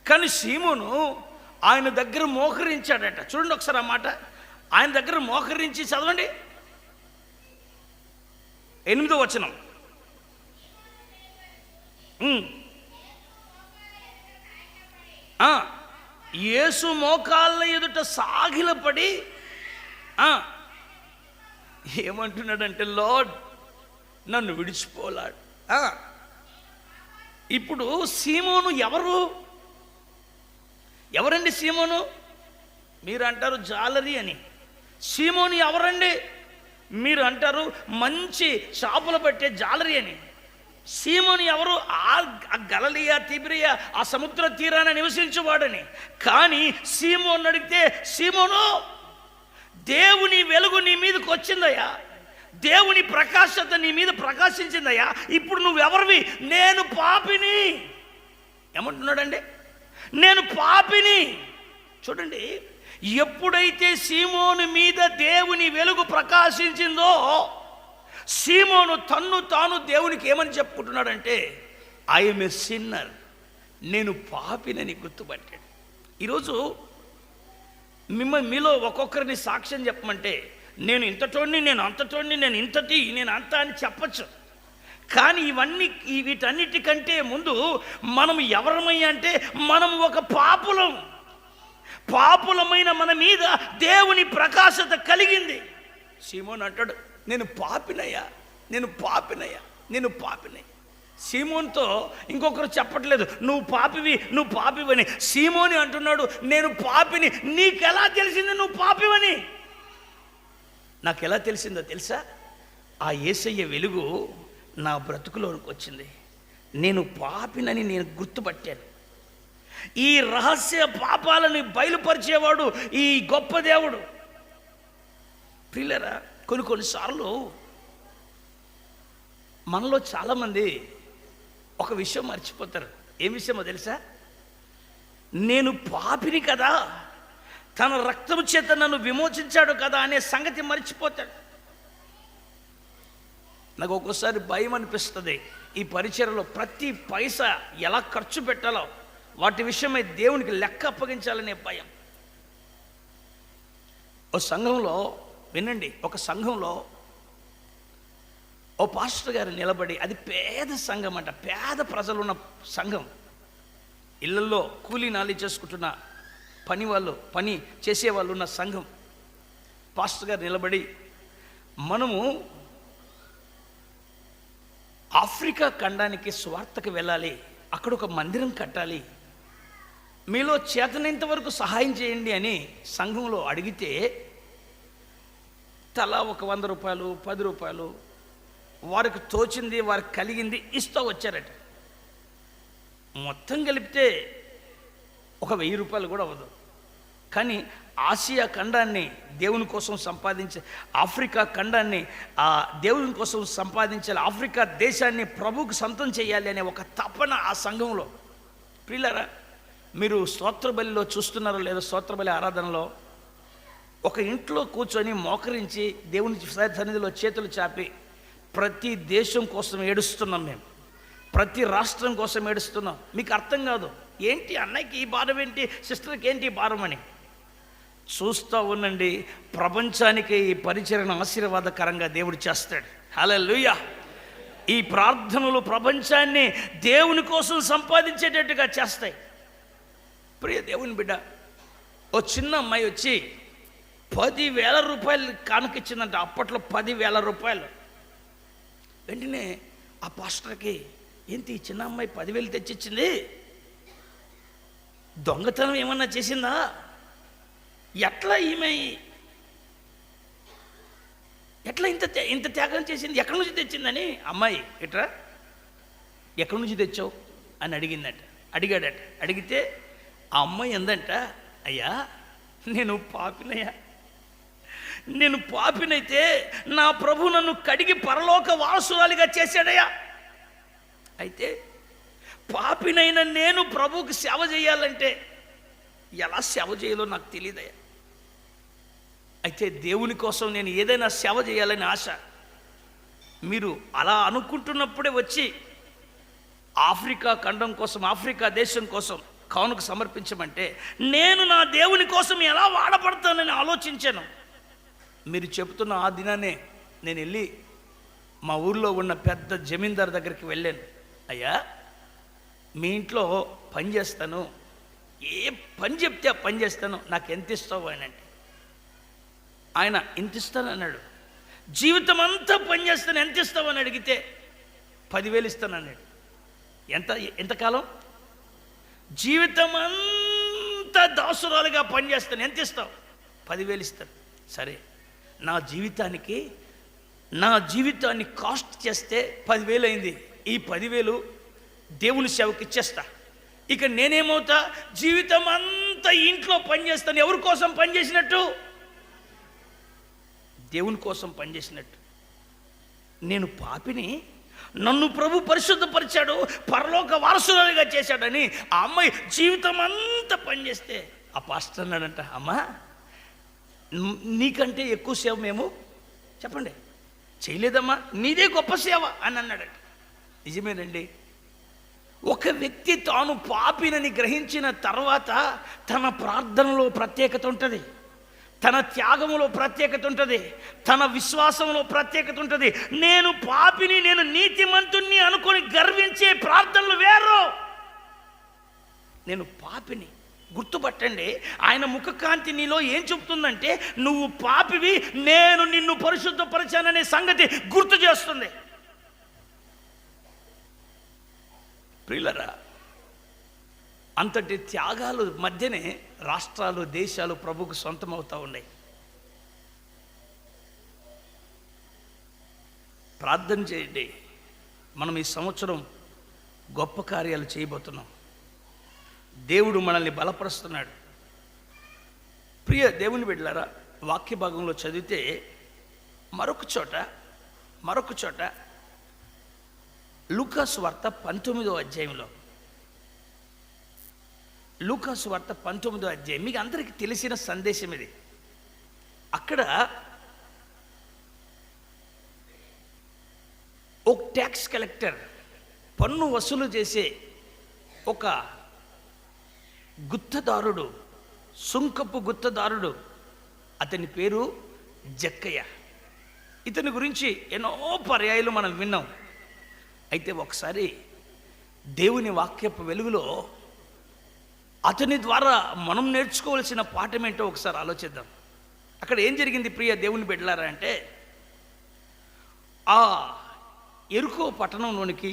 కానీ సీమోను ఆయన దగ్గర మోకరించాడట. చూడండి ఒకసారి ఆ మాట. ఆయన దగ్గర మోకరించి చదవండి 8వ వచనం. యేసు మోకాళ్ళ ఎదుట సాగిలపడి ఏమంటున్నాడంటే, లార్డ్ నన్ను విడిచిపోలాడు. ఇప్పుడు సీమోను ఎవరండి సీమోను? మీరు అంటారు జాలరి అని. సీమోను ఎవరండి? మీరు అంటారు మంచి చేపలు పట్టే జాలరి అని. సీమోను ఎవరు? ఆ గలిలయ తిబిరియా ఆ సముద్ర తీరాన నివసించేవాడని. కానీ సీమోను అడిగితే, సీమోను దేవుని వెలుగు నీ మీదకి వచ్చిందయ్యా, దేవుని ప్రకాశత నీ మీద ప్రకాశించిందయ్యా, ఇప్పుడు నువ్వెవరివి? నేను పాపిని. ఏమంటున్నాడండి? నేను పాపిని. చూడండి, ఎప్పుడైతే సీమోను మీద దేవుని వెలుగు ప్రకాశించిందో సీమోను తన్ను తాను దేవునికి ఏమని చెప్పుకుంటున్నాడంటే, ఐఎమ్ ఏ సిన్నర్, నేను పాపినని గుర్తుపట్టాడు. ఈరోజు మీలో ఒక్కొక్కరిని సాక్ష్యం చెప్పమంటే, నేను ఇంతటోడిని, నేను అంతటోడిని, నేను ఇంతటి, నేను అంత అని చెప్పచ్చు. కానీ వీటన్నిటికంటే ముందు మనం ఎవరమై అంటే, మనం ఒక పాపులమైన మన మీద దేవుని ప్రకాశత కలిగింది. సీమోను అంటాడు, నేను పాపినయ్యా. సీమోన్తో ఇంకొకరు చెప్పట్లేదు నువ్వు పాపివని. సీమోని అంటున్నాడు, నేను పాపిని. నీకెలా తెలిసింది నువ్వు పాపివని? నాకెలా తెలిసిందో తెలుసా? ఆ యేసయ్య వెలుగు నా బ్రతుకులోనికి వచ్చింది. నేను పాపినని నేను గుర్తుపట్టాను. ఈ రహస్య పాపాలని బయలుపరిచేవాడు ఈ గొప్ప దేవుడు. ప్రియులారా, కొన్నిసార్లు మనలో చాలామంది ఒక విషయం మర్చిపోతారు. ఏం విషయమో తెలుసా? నేను పాపిని కదా, తన రక్తము చేత నన్ను విమోచించాడు కదా అనే సంగతి మర్చిపోతాడు. నాకు ఒక్కోసారి భయం అనిపిస్తుంది. ఈ పరిచర్యలో ప్రతి పైసా ఎలా ఖర్చు పెట్టాలో వాటి విషయమై దేవునికి లెక్క అప్పగించాలనే భయం. ఒక సంఘంలో ఓ పాస్టర్ గారు నిలబడి, అది పేద సంఘం అంట, పేద ప్రజలున్న సంఘం, ఇళ్లలో కూలీ నాలి చేసుకుంటున్న పని చేసేవాళ్ళు ఉన్న సంఘం. పాస్టర్ గారు నిలబడి, మనము ఆఫ్రికా ఖండానికి స్వార్థకు వెళ్ళాలి, అక్కడ ఒక మందిరం కట్టాలి, మీలో చేతనంత వరకు సహాయం చేయండి అని సంఘంలో అడిగితే తలా ఒక 100 రూపాయలు 10 రూపాయలు వారికి తోచింది, వారికి కలిగింది ఇస్తూ వచ్చారట. మొత్తం కలిపితే ఒక 1000 రూపాయలు కూడా అవ్వదు. కానీ ఆసియా ఖండాన్ని దేవుని కోసం సంపాదించే, ఆఫ్రికా ఖండాన్ని దేవుని కోసం సంపాదించాలి, ఆఫ్రికా దేశాన్ని ప్రభువుకు సొంతం చేయాలి అనే ఒక తపన ఆ సంఘంలో. ప్రియులారా, మీరు స్తోత్రబలిలో చూస్తున్నారో లేదో, స్తోత్రబలి ఆరాధనలో ఒక ఇంట్లో కూర్చొని మోకరించి దేవుని సన్నిధిలో చేతులు చాపి ప్రతి దేశం కోసం ఏడుస్తున్నాం, మేము ప్రతి రాష్ట్రం కోసం ఏడుస్తున్నాం. మీకు అర్థం కాదు, ఏంటి అన్నయ్యకి ఈ భారం ఏంటి, సిస్టర్కి ఏంటి ఈ భారం అని. చూస్తూ ఉండండి, ప్రపంచానికి ఈ పరిచర్యను ఆశీర్వాదకరంగా దేవుడు చేస్తాడు. హల్లెలూయా. ఈ ప్రార్థనలు ప్రపంచాన్ని దేవుని కోసం సంపాదించేటట్టుగా చేస్తాయి. ప్రియ దేవుని బిడ్డ, ఓ చిన్న అమ్మాయి వచ్చి 10,000 రూపాయలు కానుకిచ్చిందంట. అప్పట్లో 10,000 రూపాయలు. వెంటనే ఆ పాస్టర్కి, ఏంటి ఈ చిన్న అమ్మాయి 10,000 తెచ్చిచ్చింది, దొంగతనం ఏమన్నా చేసిందా, ఎట్లా ఈమె ఎట్లా ఇంత త్యాగం చేసింది, ఎక్కడి నుంచి తెచ్చిందని, అమ్మాయి ఇట్రా ఎక్కడి నుంచి తెచ్చావు అని అడిగాడట. అడిగితే ఆ అమ్మాయి ఎందంట, అయ్యా నేను పాపినైతే నా ప్రభు నన్ను కడిగి పరలోక వారసురాలిగా చేశాడయ్యా. అయితే పాపినైనా నేను ప్రభువుకి సేవ చేయాలంటే ఎలా సేవ చేయాలో నాకు తెలియదయ్యా. అయితే దేవుని కోసం నేను ఏదైనా సేవ చేయాలని ఆశ. మీరు అలా అనుకుంటున్నప్పుడే వచ్చి ఆఫ్రికా ఖండం కోసం, ఆఫ్రికా దేశం కోసం కానుక సమర్పించమంటే నేను నా దేవుని కోసం ఎలా వాడబడతానని ఆలోచించాను. మీరు చెబుతున్న ఆ దినానే నేను వెళ్ళి మా ఊర్లో ఉన్న పెద్ద జమీందార్ దగ్గరికి వెళ్ళాను. అయ్యా మీ ఇంట్లో పని చేస్తాను, ఏ పని చెప్తే ఆ పని చేస్తాను, నాకు ఎంత ఇస్తావు అని అంటే ఆయన ఇంత ఇస్తాను అన్నాడు. జీవితం అంతా పని చేస్తాను, ఎంత ఇస్తావు అని అడిగితే 10,000 ఇస్తాను అన్నాడు. ఎంతకాలం? జీవితం అంతా దాసురాలుగా పనిచేస్తాను, ఎంత ఇస్తావు? 10,000 ఇస్తాను. సరే, నా జీవితాన్ని కాస్ట్ చేస్తే 10,000 అయింది. ఈ 10,000 దేవుని సేవకి ఇచ్చేస్తా. ఇక నేనేమవుతా? జీవితం అంతా ఇంట్లో పనిచేస్తాను. ఎవరి కోసం పనిచేసినట్టు? దేవుని కోసం పనిచేసినట్టు. నేను పాపిని, నన్ను ప్రభు పరిశుద్ధపరిచాడు, పరలోక వారసురాలిగా చేశాడని ఆ అమ్మాయి జీవితం అంతా పనిచేస్తే ఆ పాస్టర్ అన్నాడంట, అమ్మా నీకంటే ఎక్కువ సేవ మేము చెప్పండి చేయలేదమ్మా, నీదే గొప్ప సేవ అని అన్నాడట. నిజమేనండి. ఒక వ్యక్తి తాను పాపినని గ్రహించిన తర్వాత తన ప్రార్థనలో ప్రత్యేకత ఉంటుంది, తన త్యాగంలో ప్రత్యేకత ఉంటుంది, తన విశ్వాసంలో ప్రత్యేకత ఉంటుంది. నేను పాపిని, నేను నీతిమంతుణ్ణి అనుకొని గర్వించే ప్రార్థనలు వేరు. నేను పాపిని గుర్తుపట్టండి. ఆయన ముఖకాంతి నీలో ఏం చెప్తుందంటే నువ్వు పాపివి, నేను నిన్ను పరిశుద్ధపరిచాననే సంగతి గుర్తు చేస్తుంది. ప్రియులరా, అంతటి త్యాగాలు మధ్యనే రాష్ట్రాలు, దేశాలు ప్రభుకు సొంతమవుతూ ఉన్నాయి. ప్రార్థన చేయండి. మనం ఈ సంవత్సరం గొప్ప కార్యాలు చేయబోతున్నాం. దేవుడు మనల్ని బలపరుస్తున్నాడు. ప్రియ దేవుని బిడ్డలారా, వాక్య భాగంలో చదివితే మరొక చోట లూకాసు వార్త 19వ అధ్యాయంలో, లూకాసు వార్త 19వ అధ్యాయం మీకు అందరికీ తెలిసిన సందేశం ఇది. అక్కడ ఒక ట్యాక్స్ కలెక్టర్, పన్ను వసూలు చేసే ఒక గుత్తదారుడు, సుంకపు గుత్తదారుడు, అతని పేరు జక్కయ్య. ఇతని గురించి ఎన్నో పర్యాయాలు మనం విన్నాం. అయితే ఒకసారి దేవుని వాక్యపు వెలుగులో అతని ద్వారా మనం నేర్చుకోవాల్సిన పాఠం ఏంటో ఒకసారి ఆలోచిద్దాం. అక్కడ ఏం జరిగింది ప్రియ దేవుని బిడ్డలారా అంటే, ఆ ఎరుకో పట్టణంలోనికి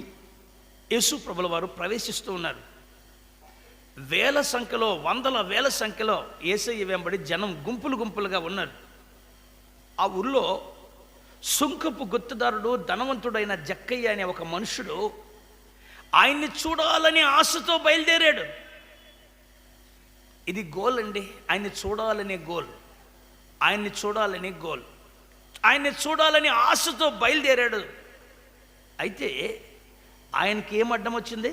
యేసు ప్రభుల వారు ప్రవేశిస్తూ ఉన్నారు. వేల సంఖ్యలో, వేల సంఖ్యలో యేసయ్య వెంబడి జనం గుంపులు గుంపులుగా ఉన్నారు. ఆ ఊళ్ళో సుంకపు గుత్తదారుడు, ధనవంతుడైన జక్కయ్య అనే ఒక మనుషుడు ఆయన్ని చూడాలని ఆశతో బయలుదేరాడు. ఇది గోల్ అండి, ఆయన్ని చూడాలనే గోల్, ఆయన్ని చూడాలని ఆశతో బయలుదేరాడు. అయితే ఆయనకి ఏం అడ్డం వచ్చింది?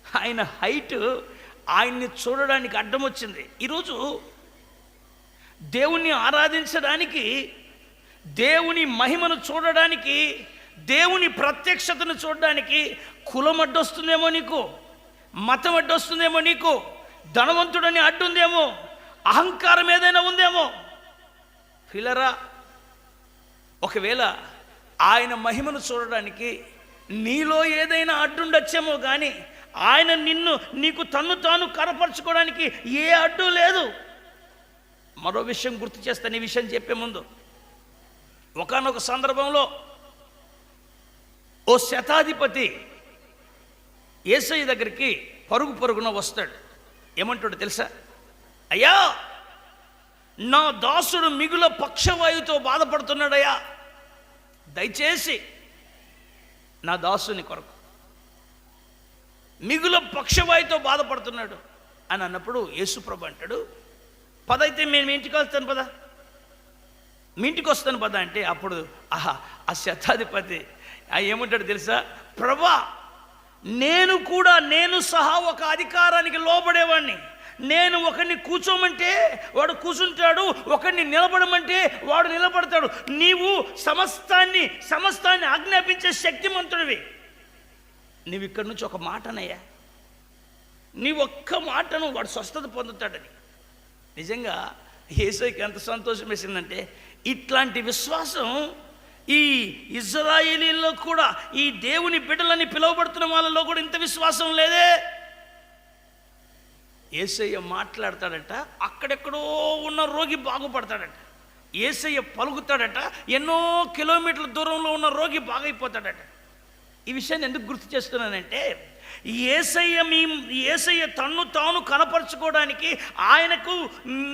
ఆయన హైట్ ఆయన్ని చూడడానికి అడ్డం వచ్చింది. ఈరోజు దేవుణ్ణి ఆరాధించడానికి, దేవుని మహిమను చూడడానికి, దేవుని ప్రత్యక్షతను చూడడానికి కులం అడ్డొస్తుందేమో నీకు, మతం అడ్డొస్తుందేమో నీకు, ధనవంతుడని అడ్డుందేమో, అహంకారం ఏదైనా ఉందేమో. పిల్లరా, ఒకవేళ ఆయన మహిమను చూడడానికి నీలో ఏదైనా అడ్డుండొచ్చేమో కానీ ఆయన నీకు తన్ను తాను కనపరుచుకోవడానికి ఏ అడ్డు లేదు. మరో విషయం గుర్తు చేస్తాను ఈ విషయం చెప్పే ముందు. ఒకానొక సందర్భంలో ఓ శతాధిపతి యేసయ్య దగ్గరికి పరుగు పరుగున వస్తాడు. ఏమంటాడు తెలుసా? అయ్యా, నా దాసుడు మిగుల పక్షవాయువుతో బాధపడుతున్నాడయ్యా, దయచేసి నా దాసుని కొరకు, మిగుల పక్షవాయువుతో బాధపడుతున్నాడు అని అన్నప్పుడు యేసుప్రభు అంటాడు, పదైతే నేను మీ ఇంటికి వస్తాను పద, మీ ఇంటికి వస్తాను పద అంటే అప్పుడు ఆ శతాధిపతి ఏమంటాడు తెలుసా? ప్రభా, నేను సహా ఒక అధికారానికి లోబడేవాడిని. నేను ఒకరిని కూర్చోమంటే వాడు కూర్చుంటాడు, ఒకరిని నిలబడమంటే వాడు నిలబడతాడు. నీవు సమస్తాన్ని ఆజ్ఞాపించే శక్తిమంతుడివి. నీవు ఇక్కడి నుంచి ఒక మాటనయ్యా, నీ ఒక్క మాటను వాడు స్వస్థత పొందుతాడని. నిజంగా యేసయ్యకి ఎంత సంతోషం వేసిందంటే, ఇట్లాంటి విశ్వాసం ఈ ఇజ్రాయేలీల్లో కూడా, ఈ దేవుని బిడ్డలని పిలువబడుతున్న వాళ్ళలో కూడా ఇంత విశ్వాసం లేదే. యేసయ్య మాట్లాడతాడట, అక్కడెక్కడో ఉన్న రోగి బాగుపడతాడట. యేసయ్య పలుకుతాడట, ఎన్నో కిలోమీటర్ల దూరంలో ఉన్న రోగి బాగైపోతాడట. ఈ విషయాన్ని ఎందుకు గుర్తు చేస్తున్నానంటే, యేసయ్య తన్ను తాను కనపరుచుకోవడానికి, ఆయనకు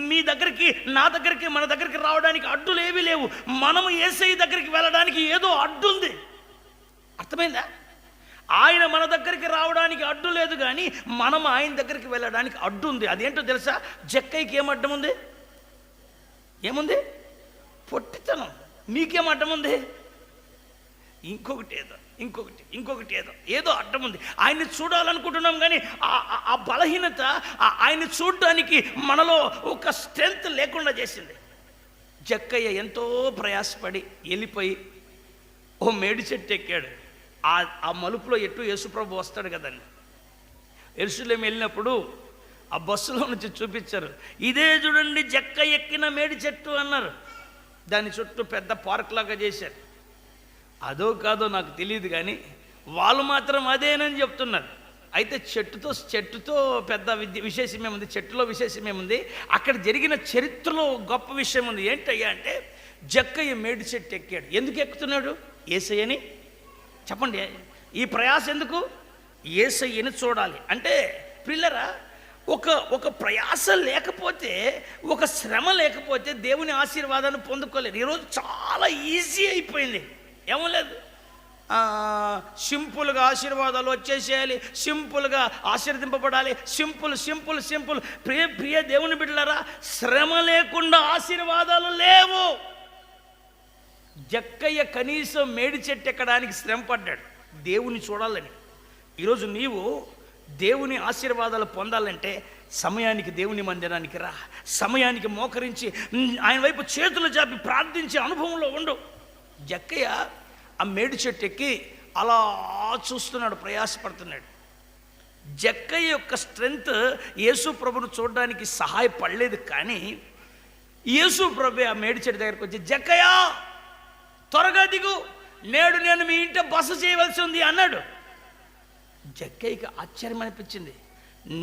మీ దగ్గరికి, నా దగ్గరికి, మన దగ్గరికి రావడానికి అడ్డులు ఏమీ లేవు. మనము యేసయ్య దగ్గరికి వెళ్ళడానికి ఏదో అడ్డుంది. అర్థమైందా? ఆయన మన దగ్గరికి రావడానికి అడ్డు లేదు, కానీ మనం ఆయన దగ్గరికి వెళ్ళడానికి అడ్డు ఉంది. అదేంటో తెలుసా? జక్కయ్యకి ఏం అడ్డం ఉంది? ఏముంది? పొట్టితనం. మీకేం అడ్డం ఉంది? ఇంకొకటి ఏదో అడ్డం ఉంది. ఆయన్ని చూడాలనుకుంటున్నాం, కానీ ఆ బలహీనత ఆయన్ని చూడడానికి మనలో ఒక స్ట్రెంగ్త్ లేకుండా చేసింది. జక్కయ్య ఎంతో ప్రయాసపడి వెళ్ళిపోయి ఓ మేడి చెట్టు ఎక్కాడు. ఆ మలుపులో ఎటు యేసుప్రభు వస్తాడు కదండి. యెరూషలేము వెళ్ళినప్పుడు ఆ బస్సులో నుంచి చూపించారు, ఇదే చూడండి జక్కయ్య ఎక్కిన మేడి చెట్టు అన్నారు. దాని చుట్టూ పెద్ద పార్క్ లాగా చేశారు. అదో కాదో నాకు తెలియదు, కానీ వాళ్ళు మాత్రం అదేనని చెప్తున్నారు. అయితే చెట్టుతో పెద్ద విశేషం ఏముంది? చెట్టులో విశేషం ఏముంది? అక్కడ జరిగిన చరిత్రలో గొప్ప విషయం ఉంది. ఏంటయ్యా అంటే, జక్కయ్య మేడి చెట్టు ఎక్కాడు. ఎందుకు ఎక్కుతున్నాడు? యేసయ్యని చెప్పండి. ఈ ప్రయాస ఎందుకు? యేసయ్యని చూడాలి. అంటే పిల్లరా, ఒక ప్రయాస లేకపోతే, ఒక శ్రమ లేకపోతే దేవుని ఆశీర్వాదాన్ని పొందుకోలేదు. ఈరోజు చాలా ఈజీ అయిపోయింది. ఏమో లేదు, సింపుల్గా ఆశీర్వాదాలు వచ్చేసేయాలి, సింపుల్గా ఆశీర్వదింపబడాలి, సింపుల్. ప్రియ దేవుని బిడ్డలారా, శ్రమ లేకుండా ఆశీర్వాదాలు లేవు. జక్కయ్య కనీసం మేడి చెట్టు ఎక్కడానికి శ్రమ పడ్డాడు దేవుని చూడాలని. ఈరోజు నీవు దేవుని ఆశీర్వాదాలు పొందాలంటే సమయానికి దేవుని మందిరానికి రా, సమయానికి మోకరించి ఆయన వైపు చేతులు చాపి ప్రార్థించే అనుభవంలో ఉండు. జక్కయ్య ఆ మేడి చెట్టు ఎక్కి అలా చూస్తున్నాడు, ప్రయాసపడుతున్నాడు. జక్కయ్య యొక్క స్ట్రెంగ్త్ యేసు ప్రభును చూడడానికి సహాయపడలేదు, కానీ యేసు ప్రభు ఆ మేడి చెట్టు దగ్గరికి వచ్చి, జక్కయ్య త్వరగా దిగు, నేడు నేను మీ ఇంట బస చేయవలసి ఉంది అన్నాడు. జక్కయ్యకి ఆశ్చర్యం అనిపించింది.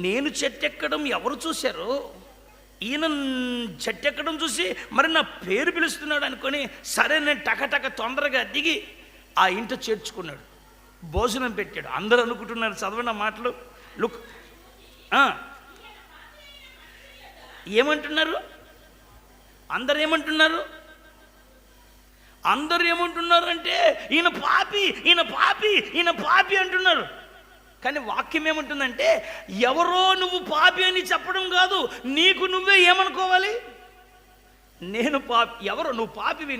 నేను చెట్టెక్కడం ఎవరు చూశారు? ఈయన చెట్టెక్కడం చూసి మరి నా పేరు పిలుస్తున్నాడు అనుకొని, సరే నేను టకటక తొందరగా దిగి ఆ ఇంట చేర్చుకున్నాడు. భోజనం పెట్టాడు. అందరూ అనుకుంటున్నారు, చదవన మాటలు లుక్ ఏమంటున్నారు? అందరు ఏమంటున్నారు అంటే, ఈయన పాపి అంటున్నారు. కానీ వాక్యం ఏమంటుందంటే, ఎవరో నువ్వు పాపి అని చెప్పడం కాదు, నీకు నువ్వే ఏమనుకోవాలి? నేను పాపి. ఎవరో నువ్వు పాపివి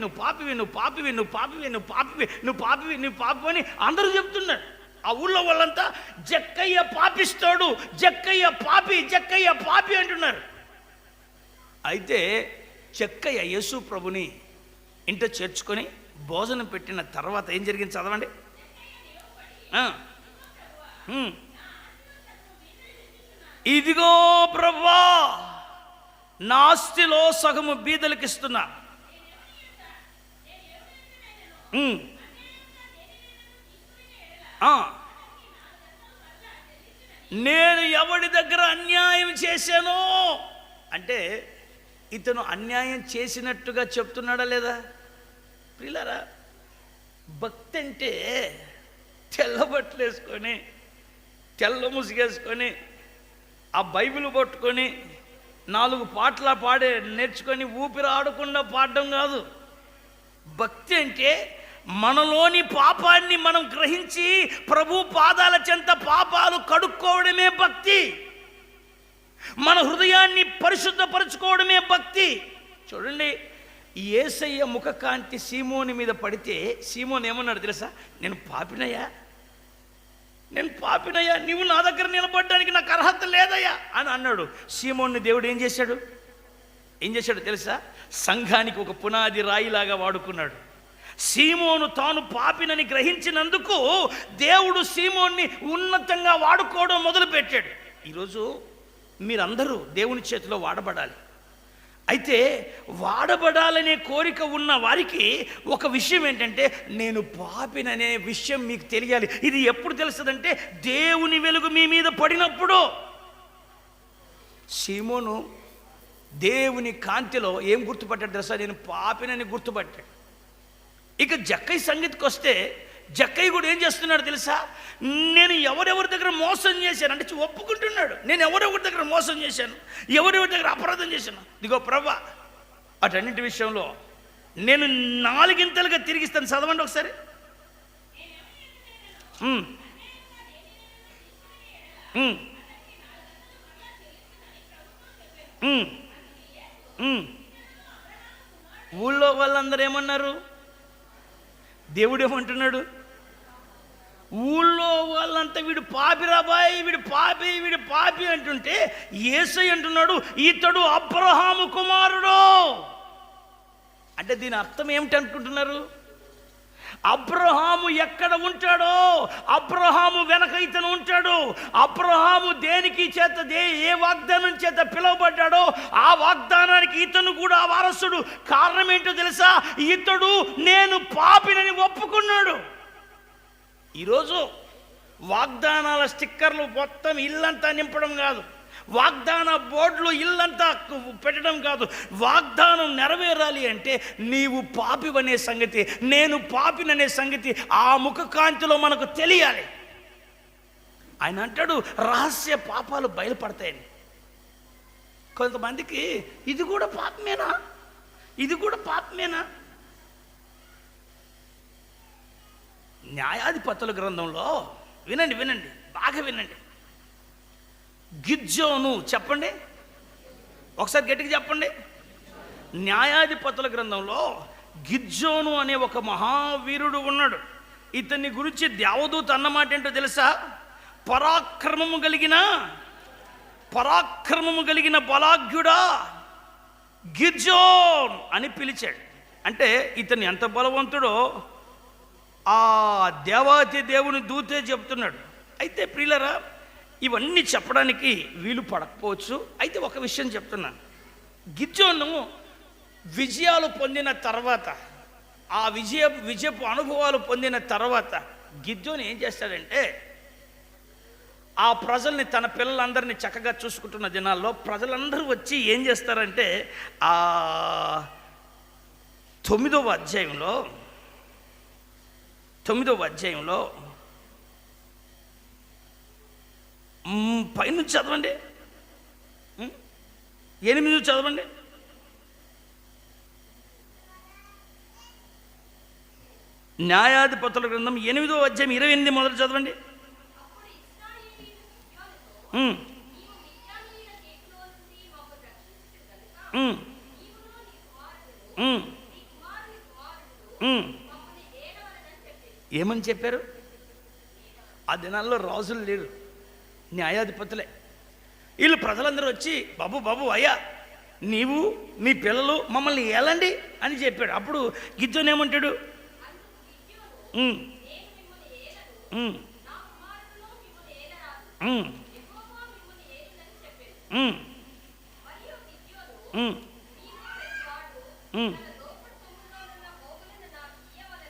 అని అందరూ చెప్తున్నారు. ఆ ఊళ్ళో వాళ్ళంతా జక్కయ్య పాపిస్తాడు, జక్కయ్య పాపి అంటున్నారు. అయితే జక్కయ్య యేసు ప్రభుని ఇంట చేర్చుకొని భోజనం పెట్టిన తర్వాత ఏం జరిగింది చదవండి. ఇదిగో ప్రభువా, నా ఆస్తిలో సగము బీదలకు ఇస్తున్నా. నేను ఎవడి దగ్గర అన్యాయం చేశానో అంటే, ఇతను అన్యాయం చేసినట్టుగా చెప్తున్నాడా లేదా? ప్రియులారా, భక్తి అంటే తెల్ల బట్టలు వేసుకొని, తెల్ల ముసుగేసుకొని, ఆ బైబిల్ పట్టుకొని 4 పాటలు పాడే నేర్చుకొని ఊపిరి ఆడకుండా పాడడం కాదు. భక్తి అంటే మనలోని పాపాన్ని మనం గ్రహించి ప్రభు పాదాల చెంత పాపాలు కడుక్కోవడమే భక్తి. మన హృదయాన్ని పరిశుద్ధపరచుకోవడమే భక్తి. చూడండి, యేసయ్య ముఖకాంతి సీమోని మీద పడితే సీమోన్ ఏమన్నాడు తెలుసా? నేను పాపినయ్యా, నీవు నా దగ్గర నిలబడడానికి నాకు అర్హత లేదయ్యా అని అన్నాడు. సీమోన్ని దేవుడు ఏం చేశాడు తెలుసా? సంఘానికి ఒక పునాది రాయిలాగా వాడుకున్నాడు. సీమోను తాను పాపినని గ్రహించినందుకు దేవుడు సీమోన్ని ఉన్నతంగా వాడుకోవడం మొదలుపెట్టాడు. ఈరోజు మీరందరూ దేవుని చేతిలో వాడబడాలి. అయితే వాడబడాలనే కోరిక ఉన్న వారికి ఒక విషయం ఏంటంటే, నేను పాపిననే విషయం మీకు తెలియాలి. ఇది ఎప్పుడు తెలుస్తుందంటే, దేవుని వెలుగు మీ మీద పడినప్పుడు. సీమోను దేవుని కాంతిలో ఏం గుర్తుపట్టాడు తెలుసా? నేను పాపినని గుర్తుపట్టాడు. ఇక జక్కయ్య సంగతికి వస్తే, జక్కయ్య కూడా ఏం చేస్తున్నాడు తెలుసా? నేను ఎవరెవరి దగ్గర మోసం చేశాను అంటే ఒప్పుకుంటున్నాడు. నేను ఎవరెవరి దగ్గర మోసం చేశాను, ఎవరెవరి దగ్గర అపరాధం చేశాను, ఇదిగో ప్రభా, అటన్నింటి విషయంలో నేను 4 తిరిగిస్తాను. చదవండి ఒకసారి. ఊళ్ళో వాళ్ళందరూ ఏమన్నారు? దేవుడు ఏమంటున్నాడు? ఊళ్ళో వాళ్ళంతా వీడు పాపిరాబాయ్, వీడు పాపి అంటుంటే యేసయ్య అంటున్నాడు, ఇతడు అబ్రహాము కుమారుడు. అంటే దీని అర్థం ఏమిటి అనుకుంటున్నారు? అబ్రహాము ఎక్కడ ఉంటాడో అబ్రహాము వెనక ఇతను ఉంటాడు. అబ్రహాము దేనికి చేత ఏ వాగ్దానం చేత పిలువబడ్డాడో ఆ వాగ్దానానికి ఇతను కూడా వారసుడు. కారణం ఏంటో తెలుసా? ఇతడు నేను పాపినని ఒప్పుకున్నాడు. ఈరోజు వాగ్దానాల స్టిక్కర్లు మొత్తం ఇల్లంతా నింపడం కాదు, వాగ్దాన బోర్డులు ఇల్లంతా పెట్టడం కాదు. వాగ్దానం నెరవేరాలి అంటే నీవు పాపివనే సంగతి, నేను పాపిననే సంగతి ఆ ముఖకాంతిలో మనకు తెలియాలి. ఆయన అంటాడు, రహస్య పాపాలు బయలుపడతాయని. కొంతమందికి ఇది కూడా పాపమేనా? న్యాయాధిపతుల గ్రంథంలో వినండి, బాగా వినండి. గిద్యోను, చెప్పండి ఒకసారి గట్టిగా చెప్పండి. న్యాయాధిపతుల గ్రంథంలో గిద్యోను అనే ఒక మహావీరుడు ఉన్నాడు. ఇతన్ని గురించి దేవదూత అన్నమాట ఏంటో తెలుసా? పరాక్రమము కలిగిన బలాఢ్యుడా గిద్యోన్ అని పిలిచాడు. అంటే ఇతన్ని ఎంత బలవంతుడో ఆ దేవాతి దేవుని దూతే చెప్తున్నాడు. అయితే ప్రియులరా, ఇవన్నీ చెప్పడానికి వీలు పడకపోవచ్చు. అయితే ఒక విషయం చెప్తున్నాను. గిద్యోను విజయాలు పొందిన తర్వాత, ఆ విజయపు అనుభవాలు పొందిన తర్వాత గిద్యోను ఏం చేస్తాడంటే, ఆ ప్రజల్ని, తన పిల్లలందరినీ చక్కగా చూసుకుంటున్న దినాల్లో ప్రజలందరూ వచ్చి ఏం చేస్తారంటే, ఆ 9వ అధ్యాయంలో పైనుంచి చదవండి, 8 చదవండి. న్యాయాధిపతుల గ్రంథం 8వ అధ్యాయం 28 మొదలు చదవండి. ఏమని చెప్పారు? ఆ దినాల్లో రాజులు లేరు, న్యాయాధిపతులే. వీళ్ళు ప్రజలందరూ వచ్చి, బాబు అయ్యా, నీవు నీ పిల్లలు మమ్మల్ని ఏలండి అని చెప్పాడు. అప్పుడు గిద్యోను ఏమంటాడు?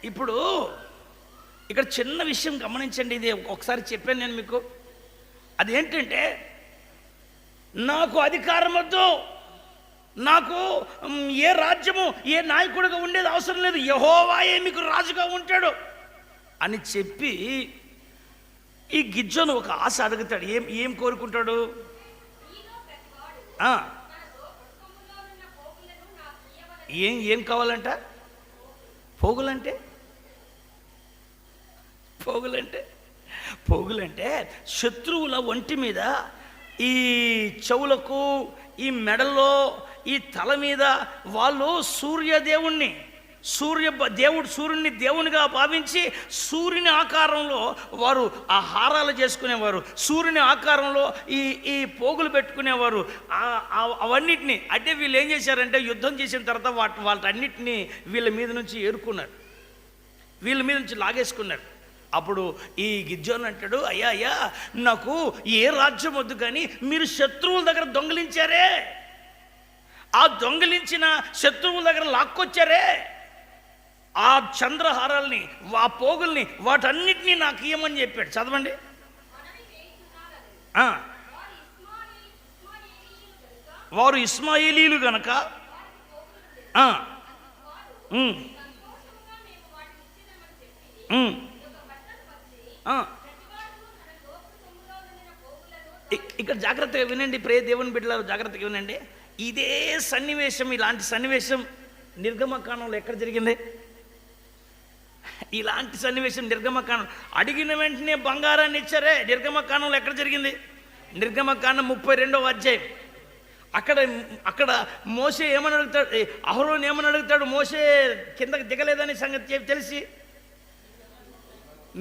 ఇప్పుడు ఇక్కడ చిన్న విషయం గమనించండి. ఇది ఒకసారి చెప్పాను నేను మీకు. అదేంటంటే, నాకు అధికారం వద్దు, నాకు ఏ రాజ్యము ఏ నాయకుడిగా ఉండేది అవసరం లేదు, యెహోవాయే మీకు రాజుగా ఉంటాడు అని చెప్పి ఈ గిజ్జోను ఒక ఆశ అడుగుతాడు. ఏం ఏం కోరుకుంటాడు? ఏం ఏం కావాలంట? పోగులంటే శత్రువుల ఒంటి మీద, ఈ చెవులకు, ఈ మెడల్లో, ఈ తల మీద వాళ్ళు సూర్యుణ్ణి దేవునిగా భావించి సూర్యుని ఆకారంలో వారు ఆ హారాలు చేసుకునేవారు. సూర్యుని ఆకారంలో ఈ పోగులు పెట్టుకునేవారు. అవన్నిటినీ అంటే వీళ్ళు ఏం చేశారంటే యుద్ధం చేసిన తర్వాత వాటన్నిటినీ వీళ్ళ మీద నుంచి ఏరుకున్నారు, వీళ్ళ మీద నుంచి లాగేసుకున్నారు. అప్పుడు ఈ గిజ్జోను అంటాడు, అయ్యా నాకు ఏ రాజ్యం వద్దు, కానీ మీరు శత్రువుల దగ్గర దొంగిలించారే, ఆ దొంగిలించిన శత్రువుల దగ్గర లాక్కొచ్చారే, ఆ చంద్రహారాల్ని, ఆ పోగుల్ని, వాటన్నిటినీ నాకు ఇయ్యమని చెప్పాడు. చదవండి. వారు ఇస్మాయిలీలు గనక ఇక్కడ జాగ్రత్తగా వినండి, ప్రియ దేవుని బిడ్డలారు, జాగ్రత్తగా వినండి. ఇదే సన్నివేశం, ఇలాంటి సన్నివేశం నిర్గమకాండంలో ఎక్కడ జరిగింది? ఇలాంటి సన్నివేశం నిర్గమకాండం. అడిగిన వెంటనే బంగారాన్ని ఇచ్చారే, నిర్గమకాండంలో ఎక్కడ జరిగింది? నిర్గమకాండం 32వ అధ్యాయం. అక్కడ మోషే ఏమని అడుగుతాడు, అహరోను ఏమని అడుగుతాడు? మోషే కిందకి దిగలేదని సంగతి తెలిసి,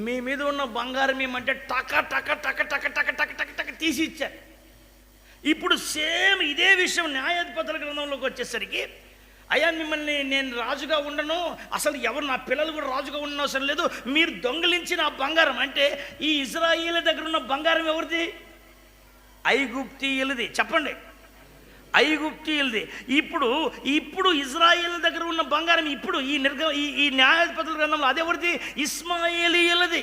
మీ మీద ఉన్న బంగారం ఏమంటే టక టక టక టక టక టక టక టక తీసి ఇచ్చారు. ఇప్పుడు సేమ్ ఇదే విషయం న్యాయాధిపతుల గ్రంథంలోకి వచ్చేసరికి, అయ్యా మిమ్మల్ని నేను రాజుగా ఉండను, అసలు ఎవరు నా పిల్లలు కూడా రాజుగా ఉండను అవసరం లేదు, మీరు దొంగిలించిన ఆ బంగారం, అంటే ఈ ఇజ్రాయేలు దగ్గర ఉన్న బంగారం ఎవరిది? ఐగుప్తీయులది. చెప్పండి, ఐగుప్తీయులది. ఇప్పుడు ఇజ్రాయేల్ దగ్గర ఉన్న బంగారం ఇప్పుడు ఈ న్యాయాధిపతుల గ్రంథంలో అదెవరిది? ఇస్మాయేలీయులది.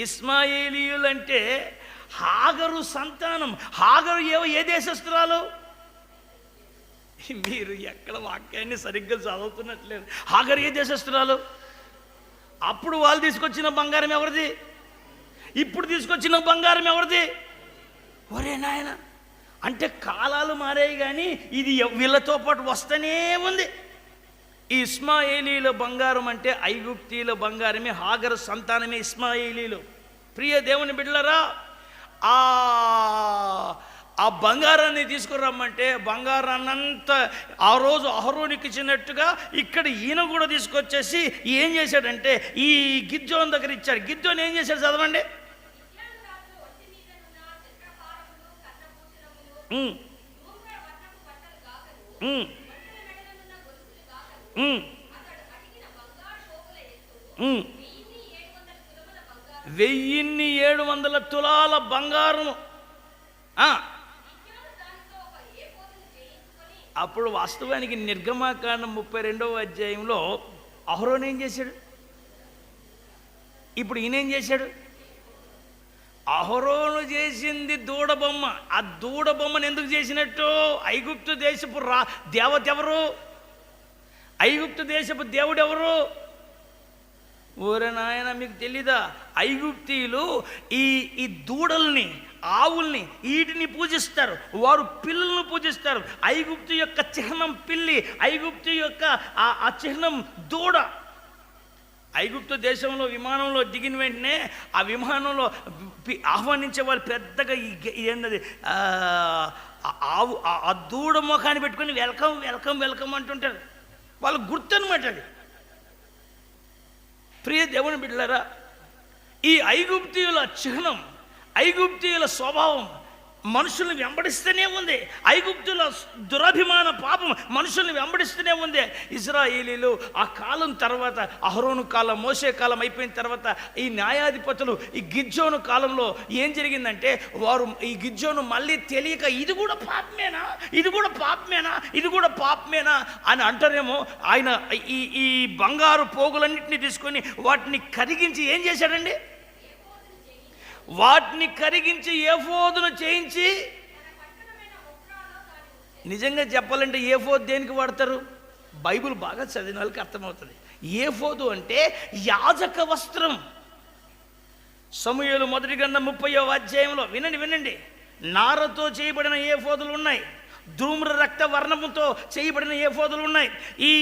ఇస్మాయేలీయులంటే హాగరు సంతానం. హాగరు ఏ దేశస్తురాలు? మీరు ఎక్కడ వాక్యాన్ని సరిగ్గా చదువుతున్నట్లేదు. హాగరు ఏ దేశస్తురాలు? అప్పుడు వాళ్ళు తీసుకొచ్చిన బంగారం ఎవరిది? ఇప్పుడు తీసుకొచ్చిన బంగారం ఎవరిది? ఒరే నాయన, అంటే కాలాలు మారాయి, కానీ ఇది వీళ్ళతో పాటు వస్తూనే ఉంది. ఈ ఇస్మాయేలీల బంగారం అంటే ఐగుప్తీయుల బంగారమే, హాగరు సంతానమే ఇస్మాయేలీలు. ప్రియ దేవుని బిడ్డలారా, ఆ బంగారాన్ని తీసుకురమ్మంటే బంగారాన్నంతా ఆ రోజు అహరోనికి ఇచ్చినట్టుగా ఇక్కడ ఈయన కూడా తీసుకొచ్చేసి ఏం చేశాడంటే ఈ గిద్యోను దగ్గర ఇచ్చాడు. గిద్యోను ఏం చేశాడు? చదవండి. వెయ్యిన్ని 700 తులాల బంగారం. అప్పుడు వాస్తవానికి నిర్గమకాండం 32వ అధ్యాయంలో అహరోను ఏం చేశాడు? ఇప్పుడు ఈయన ఏం చేశాడు? అహరోను చేసింది దూడబొమ్మ. ఆ దూడబొమ్మను ఎందుకు చేసినట్టు? ఐగుప్తు దేశపు దేవత ఎవరు? ఐగుప్తు దేశపు దేవుడు ఎవరు? ఓరే నాయన, మీకు తెలీదా? ఐగుప్తీయులు ఈ దూడల్ని, ఆవుల్ని, వీటిని పూజిస్తారు. వారు పిల్లలను పూజిస్తారు. ఐగుప్తు యొక్క చిహ్నం పిల్లి, ఐగుప్తు యొక్క ఆ చిహ్నం దూడ. ఐగుప్తు దేశంలో విమానంలో దిగిన వెంటనే ఆ విమానంలో ఆహ్వానించే వాళ్ళు పెద్దగా ఏంటది ఆవు, ఆ దూడ ముఖాన్ని పెట్టుకొని వెల్కమ్ వెల్కమ్ వెల్కమ్ అంటుంటారు. వాళ్ళు గుర్తు అనమాట అది. ప్రియ దేవుని బిడ్డలారా, ఈ ఐగుప్తీయుల చిహ్నం, ఐగుప్తీయుల స్వభావం మనుషుల్ని వెంబడిస్తూనే ఉంది. ఐగుప్తుల దురభిమాన పాపం మనుషుల్ని వెంబడిస్తూనే ఉంది. ఇజ్రాయేలీలు ఆ కాలం తర్వాత, అహరోను కాలం, మోషే కాలం అయిపోయిన తర్వాత ఈ న్యాయాధిపతులు ఈ గిద్యోను కాలంలో ఏం జరిగిందంటే, వారు ఈ గిద్యోను మళ్ళీ తెలియక ఇది కూడా పాపమేనా, ఇది కూడా పాపమేనా, ఇది కూడా పాపమేనా అని అంటారేమో. ఆయన ఈ బంగారు పోగులన్నింటినీ తీసుకొని వాటిని కరిగించి ఏం చేశాడండి? వాటిని కరిగించి ఏఫోదును చేయించి, నిజంగా చెప్పాలంటే ఏఫోద్ దేనికి వాడతారు? బైబిల్ బాగా చదివిన వాళ్ళకి అర్థమవుతుంది. ఏఫోదు అంటే యాజక వస్త్రం. సమూయేలు మొదటి గ్రంథం 30వ అధ్యాయంలో వినండి, నారతో చేయబడిన ఏఫోదులు ఉన్నాయి, ధూమ్ర రక్త వర్ణముతో చేయబడిన ఏఫోదులు ఉన్నాయి. ఈ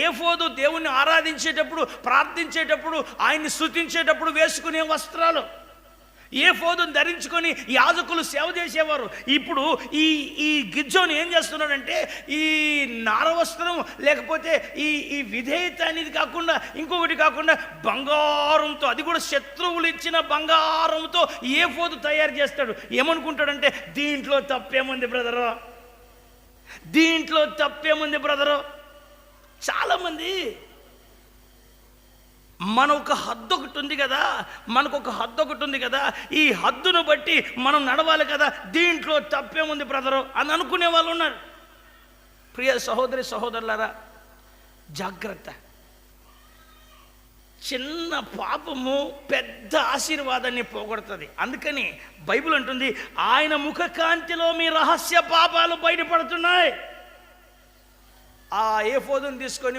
ఏఫోదు దేవుణ్ణి ఆరాధించేటప్పుడు, ప్రార్థించేటప్పుడు, ఆయన్ని స్తుతించేటప్పుడు వేసుకునే వస్త్రాలు. ఏఫోదును ధరించుకొని యాజకులు సేవ చేసేవారు. ఇప్పుడు ఈ గిజ్జోను ఏం చేస్తున్నాడంటే ఈ నారవస్త్రం లేకపోతే ఈ విధేయత అనేది కాకుండా ఇంకొకటి కాకుండా బంగారంతో, అది కూడా శత్రువులు ఇచ్చిన బంగారంతో ఏఫోదు తయారు చేస్తాడు. ఏమనుకుంటాడంటే దీంట్లో తప్పేముంది బ్రదరు, దీంట్లో తప్పేముంది బ్రదరు. చాలామంది మనకు హద్దు ఒకటి ఉంది కదా, ఈ హద్దును బట్టి మనం నడవాలి కదా, దీంట్లో తప్పేముంది బ్రదరు అని అనుకునే వాళ్ళు ఉన్నారు. ప్రియ సహోదరి సహోదరులారా, జాగ్రత్త. చిన్న పాపము పెద్ద ఆశీర్వాదాన్ని పోగొడుతుంది. అందుకని బైబిల్ అంటుంది, ఆయన ముఖ కాంతిలో మీ రహస్య పాపాలు బయటపడుతున్నాయి. ఆ ఏఫోదుని తీసుకొని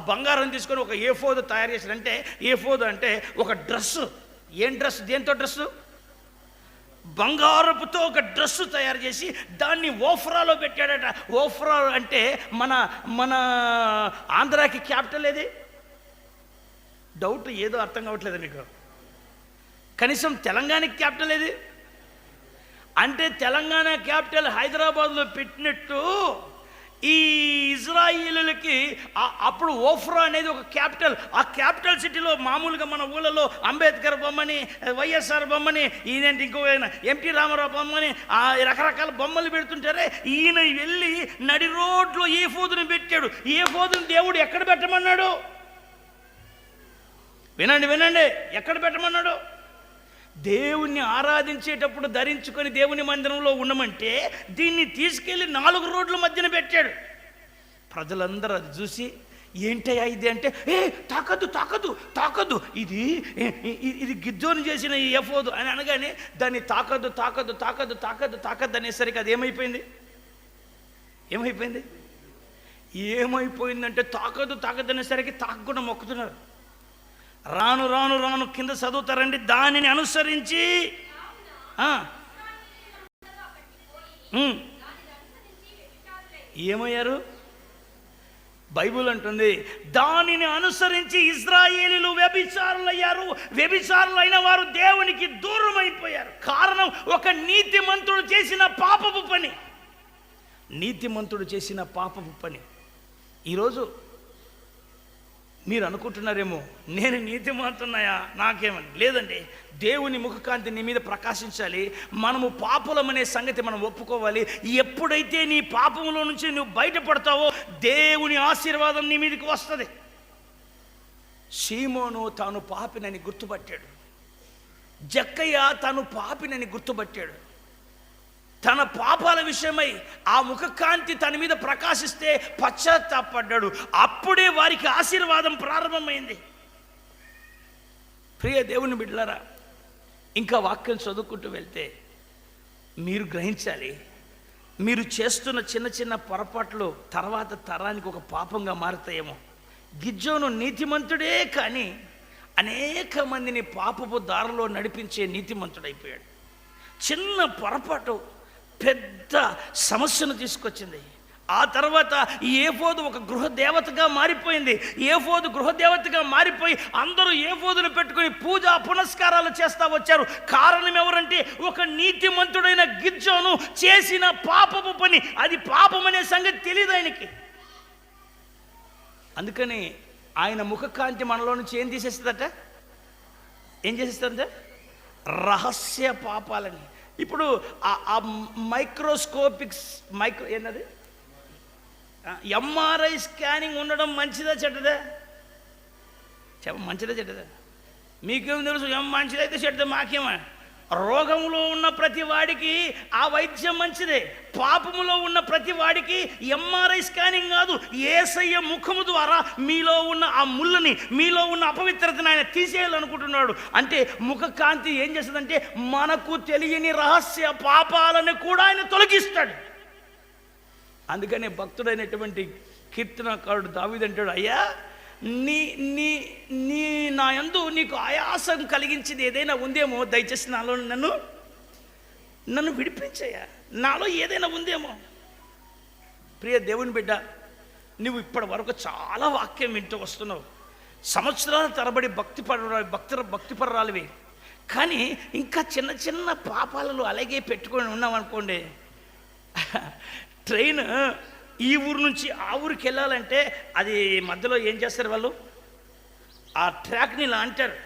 బంగారం తీసుకొని ఒక ఏఫోదు తయారు చేశారంటే, ఏఫోదు అంటే ఒక డ్రెస్సు. ఏం డ్రెస్? దేంతో డ్రెస్సు? బంగారపుతో ఒక డ్రెస్సు తయారు చేసి దాన్ని ఓఫ్రాలో పెట్టాడట. ఓఫ్రా అంటే మన ఆంధ్రాకి క్యాపిటల్ ఏది? డౌట్ ఏదో అర్థం కావట్లేదు మీకు. కనీసం తెలంగాణకి క్యాపిటల్ ఏది? అంటే తెలంగాణ క్యాపిటల్ హైదరాబాద్లో పెట్టినట్టు ఈ ఇజ్రాయిలులకి అప్పుడు ఓఫ్రా అనేది ఒక క్యాపిటల్. ఆ క్యాపిటల్ సిటీలో మామూలుగా మన ఊళ్ళలో అంబేద్కర్ బొమ్మని, వైఎస్ఆర్ బొమ్మని, ఈయనంటే ఇంకో ఎంపీ రామారావు బొమ్మని, రకరకాల బొమ్మలు పెడుతుంటారే, ఈయన వెళ్ళి నడి రోడ్లో ఏఫోదుని పెట్టాడు. ఏఫోదుని దేవుడు ఎక్కడ పెట్టమన్నాడు? వినండి, ఎక్కడ పెట్టమన్నాడు? దేవుణ్ణి ఆరాధించేటప్పుడు ధరించుకొని దేవుని మందిరంలో ఉండమంటే దీన్ని తీసుకెళ్ళి 4 రోడ్ల మధ్యన పెట్టాడు. ప్రజలందరూ అది చూసి ఏంటయ్యా ఇది అంటే, తాకద్దు, ఇది గిజ్జోను చేసిన ఈ ఏఫోదు అని అనగానే దాన్ని తాకద్దు అనేసరికి అది ఏమైపోయిందంటే తాకద్దు అనేసరికి తాకకుండా మొక్కుతున్నారు. రాను కింద చదువుతారండి. దానిని అనుసరించి ఏమయ్యారు? బైబుల్ అంటుంది, దానిని అనుసరించి ఇశ్రాయేలీయులు వ్యభిచారులయ్యారు. వ్యభిచారులైన వారు దేవునికి దూరం అయిపోయారు. కారణం ఒక నీతిమంతుడు చేసిన పాపపు పని. ఈరోజు మీరు అనుకుంటున్నారేమో, నేను నీతిమంతున్నాయా, నాకేమని? లేదండి. దేవుని ముఖకాంతి నీ మీద ప్రకాశించాలి. మనము పాపులమనే సంగతి మనం ఒప్పుకోవాలి. ఎప్పుడైతే నీ పాపములో నుంచి నువ్వు బయటపడతావో దేవుని ఆశీర్వాదం నీ మీదకి వస్తుంది. సీమోను తాను పాపినని గుర్తుపట్టాడు. జక్కయ్య తాను పాపినని గుర్తుపట్టాడు. తన పాపాల విషయమై ఆ ముఖకాంతి తన మీద ప్రకాశిస్తే పశ్చాత్తాపడ్డాడు. అప్పుడే వారికి ఆశీర్వాదం ప్రారంభమైంది. ప్రియ దేవుని బిడ్డలారా, ఇంకా వాక్యం చదువుకుంటూ వెళ్తే మీరు గ్రహించాలి, మీరు చేస్తున్న చిన్న పొరపాట్లు తర్వాత తరానికి ఒక పాపంగా మారుతాయేమో. గిజ్జోను నీతిమంతుడే కానీ అనేక మందిని పాపపు దారిలో నడిపించే నీతిమంతుడైపోయాడు. చిన్న పొరపాటు పెద్ద సమస్యను తీసుకొచ్చింది. ఆ తర్వాత ఈ ఏఫోదు ఒక గృహదేవతగా మారిపోయింది. ఏఫోదు గృహదేవతగా మారిపోయి అందరూ ఏఫోదును పెట్టుకుని పూజా పునస్కారాలు చేస్తూ వచ్చారు. కారణం ఎవరంటే ఒక నీతిమంతుడైన గిజ్జోను చేసిన పాపపు పని. అది పాపమనే సంగతి తెలియదు ఆయనకి. అందుకని ఆయన ముఖకాంతి మనలో నుంచి ఏం చేసేస్తుందంటే రహస్య పాపాలని. ఇప్పుడు ఆ ఏంటది ఎంఆర్ఐ స్కానింగ్ ఉండడం మంచిదా చెడ్డదా? మంచిదా చెడ్డదా? మీకేం తెలుసు? మంచిదైతే చెడ్డదా మాకేమా? రోగములో ఉన్న ప్రతి వాడికి ఆ వైద్యం మంచిదే. పాపములో ఉన్న ప్రతి వాడికి ఎంఆర్ఐ స్కానింగ్ కాదు, యేసయ్య ముఖము ద్వారా మీలో ఉన్న ఆ ముళ్ళని, మీలో ఉన్న అపవిత్రతను ఆయన తీసేయాలనుకుంటున్నాడు. అంటే ముఖ కాంతి ఏం చేస్తుందంటే మనకు తెలియని రహస్య పాపాలను కూడా ఆయన తొలగిస్తాడు. అందుకనే భక్తుడైనటువంటి కీర్తనకారుడు దావీదు అంటాడు, అయ్యా నీ నీ నీ నా యందు నీకు ఆయాసం కలిగించింది ఏదైనా ఉందేమో దయచేసి నాలో నన్ను విడిపించయ్యా, నాలో ఏదైనా ఉందేమో. ప్రియ దేవుని బిడ్డ, నువ్వు ఇప్పటి వరకు చాలా వాక్యం వింటూ వస్తున్నావు, సంవత్సరాల తరబడి భక్తిపరురాలివి, కానీ ఇంకా చిన్న చిన్న పాపాలలో అలాగే పెట్టుకొని ఉన్నామనుకోండి, ట్రైన్ ఈ ఊరు నుంచి ఆ ఊరికి వెళ్ళాలంటే అది మధ్యలో ఏం చేస్తారు వాళ్ళు, ఆ ట్రాక్ని ఇలా అంటారు.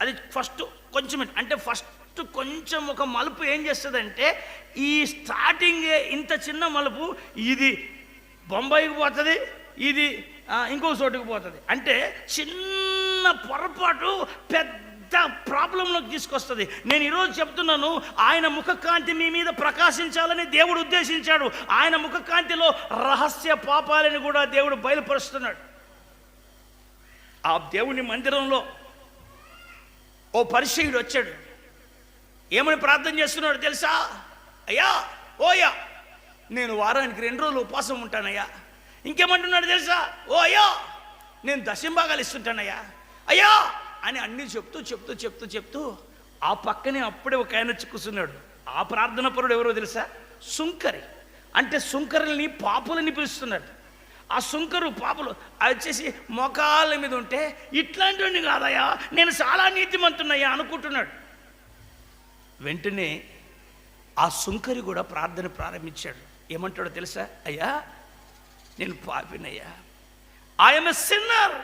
అది ఫస్ట్ కొంచెం అంటే ఫస్ట్ కొంచెం ఒక మలుపు ఏం చేస్తుందంటే, ఈ స్టార్టింగ్ ఇంత చిన్న మలుపు ఇది బొంబాయికి పోతుంది, ఇది ఇంకో చోటుకు పోతుంది. అంటే చిన్న పొరపాటు పెద్ద ప్రాబ్లంలోకి తీసుకొస్తుంది. నేను ఈరోజు చెప్తున్నాను, ఆయన ముఖకాంతి మీ మీద ప్రకాశించాలని దేవుడు ఉద్దేశించాడు. ఆయన ముఖకాంతిలో రహస్య పాపాలని కూడా దేవుడు బయలుపరుస్తున్నాడు. ఆ దేవుని మందిరంలో ఓ పరిసయ్యుడు వచ్చాడు. ఏమని ప్రార్థన చేస్తున్నాడు తెలుసా? అయ్యా, ఓయ్యా, నేను వారానికి 2 రోజులు ఉపవాసం ఉంటానయ్యా. ఇంకేమంటున్నాడు తెలుసా? ఓ అయ్యా, నేను దశంభాగాలు ఇస్తుంటానయ్యా అయ్యా అని అన్నీ చెప్తూ ఆ పక్కనే అప్పుడే ఒక ఆయన వచ్చి కూర్చున్నాడు. ఆ ప్రార్థన పరుడు ఎవరో తెలుసా? సుంకరి. అంటే సుంకరుల్ని, పాపులని పిలుస్తున్నాడు. ఆ సుంకరు పాపులు వచ్చేసి మోకాళ్ళ మీద ఉంటే, ఇట్లాంటివన్నీ కాదయ్యా, నేను చాలా నీతిమంతున్నయ్యా అనుకుంటున్నాడు. వెంటనే ఆ సుంకరి కూడా ప్రార్థన ప్రారంభించాడు. ఏమంటాడో తెలుసా? అయ్యా, నేను పాపినయ్యా, ఐఎమ్ ఎ సిన్నర్,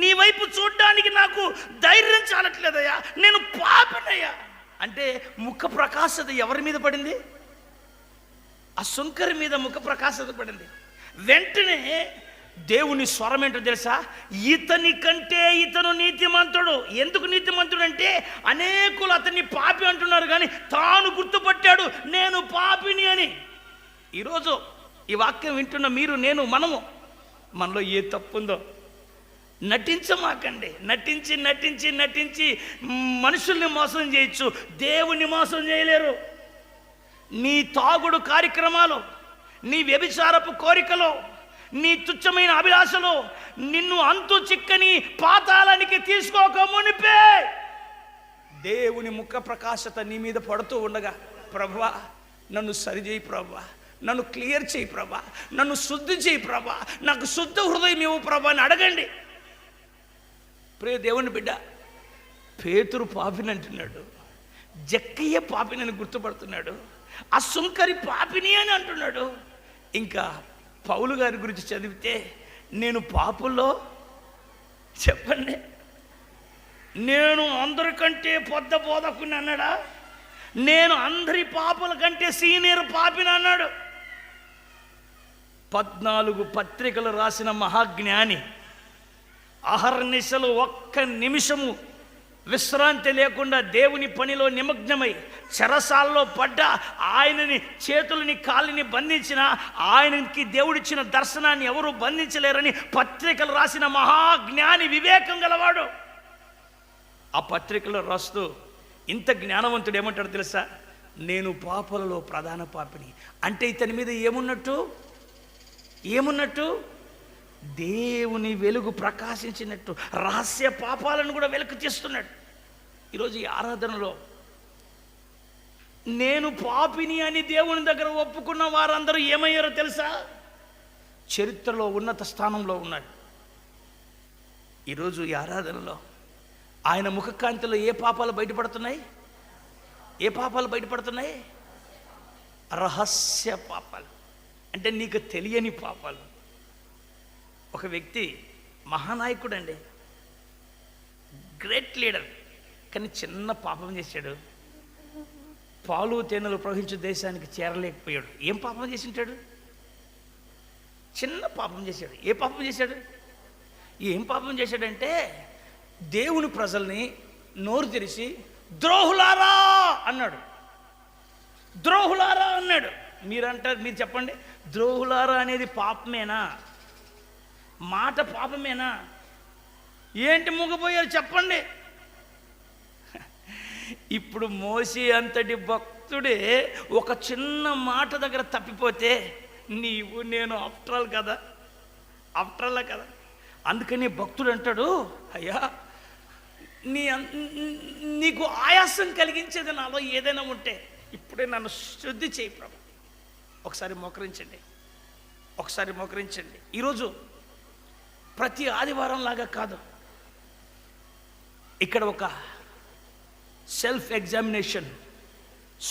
నీ వైపు చూడ్డానికి నాకు ధైర్యం చాలట్లేదయ్యా, నేను పాపినయ్యా. అంటే ముఖ ప్రకాశత ఎవరి మీద పడింది? ఆ సుంకరి మీద ముఖ ప్రకాశత పడింది. వెంటనే దేవుని స్వరం ఏంటో తెలుసా? ఇతని కంటే ఇతను నీతిమంతుడు. ఎందుకు నీతిమంతుడు అంటే, అనేకులు అతన్ని పాపి అంటున్నారు, కానీ తాను గుర్తుపట్టాడు నేను పాపిని అని. ఈరోజు ఈ వాక్యం వింటున్న మీరు, నేను, మనలో ఏ తప్పు ఉందో నటించమాకండి. నటించి మనుషుల్ని మోసం చేయొచ్చు, దేవుణ్ణి మోసం చేయలేరు. నీ తాగుడు కార్యక్రమాలు, నీ వ్యభిచారపు కోరికలు, నీ తుచ్చమైన అభిలాషలు నిన్ను అంతు చిక్కని పాతాళానికి తీసుకోక మునిపే దేవుని ముఖ ప్రకాశత నీ మీద పడుతూ ఉండగా, ప్రభువా నన్ను సరిచేయి ప్రభువా, నన్ను క్లియర్ చేయి ప్రభా, నన్ను శుద్ధి చేయి ప్రభా, నాకు శుద్ధ హృదయం ఇవ్వు ప్రభా అని అడగండి. ప్రియ దేవుని బిడ్డ, పేతురు పాపిని అంటున్నాడు, జక్కయ్య పాపిని అని గుర్తుపడుతున్నాడు, ఆ సుంకరి పాపిని అని అంటున్నాడు. ఇంకా పౌలు గారి గురించి చదివితే, నేను పాపుల్లో, చెప్పండి, నేను అందరికంటే పెద్ద బోధకుని అన్నాడా? నేను అందరి పాపుల కంటే సీనియర్ పాపిని అన్నాడు. 14 పత్రికలు రాసిన మహాజ్ఞాని, అహర్నిశలు ఒక్క నిమిషము విశ్రాంతి లేకుండా దేవుని పనిలో నిమగ్నమై చెరసాల్లో పడ్డ ఆయనని చేతులని కాళ్ళని బంధించిన, ఆయనకి దేవుడిచ్చిన దర్శనాన్ని ఎవరు బంధించలేరని పత్రికలు రాసిన మహాజ్ఞాని, వివేకం గలవాడు. ఆ పత్రికలో రాస్తూ ఇంత జ్ఞానవంతుడు ఏమంటాడు తెలుసా? నేను పాపులలో ప్రధాన పాపిని. అంటే ఇతని మీద ఏమున్నట్టు? దేవుని వెలుగు ప్రకాశించినట్టు రహస్య పాపాలను కూడా వెలుగు తీస్తున్నాడు. ఈరోజు ఈ ఆరాధనలో నేను పాపిని అని దేవుని దగ్గర ఒప్పుకున్న వారందరూ ఏమయ్యారో తెలుసా? చరిత్రలో ఉన్నత స్థానంలో ఉన్నాడు. ఈరోజు ఈ ఆరాధనలో ఆయన ముఖకాంతిలో ఏ పాపాలు బయటపడుతున్నాయి? రహస్య పాపాలు, అంటే నీకు తెలియని పాపాలు. ఒక వ్యక్తి మహానాయకుడు అండి, గ్రేట్ లీడర్, కానీ చిన్న పాపం చేశాడు. పాలు తేనెలు ప్రవహించే దేశానికి చేరలేకపోయాడు. ఏం పాపం చేసి ఉంటాడు? చిన్న పాపం చేశాడు. ఏం పాపం చేశాడంటే, దేవుని ప్రజల్ని నోరు తెరిచి ద్రోహులారా అన్నాడు. మీరు చెప్పండి, ద్రోహులారా అనేది పాపమేనా? మాట పాపమేనా? ఏంటి మూగపోయారు చెప్పండి. ఇప్పుడు మోషే అంతటి భక్తుడే ఒక చిన్న మాట దగ్గర తప్పిపోతే, నీవు నేను ఆఫ్టర్ ఆల్ కదా. అందుకని భక్తుడు అంటాడు, అయ్యా నీకు ఆయాసం కలిగించేది నాలో ఏదైనా ఉంటే ఇప్పుడే నన్ను శుద్ధి చేయి ప్రభు. ఒకసారి మోకరించండి. ఈరోజు ప్రతి ఆదివారం లాగా కాదు, ఇక్కడ ఒక సెల్ఫ్ ఎగ్జామినేషన్,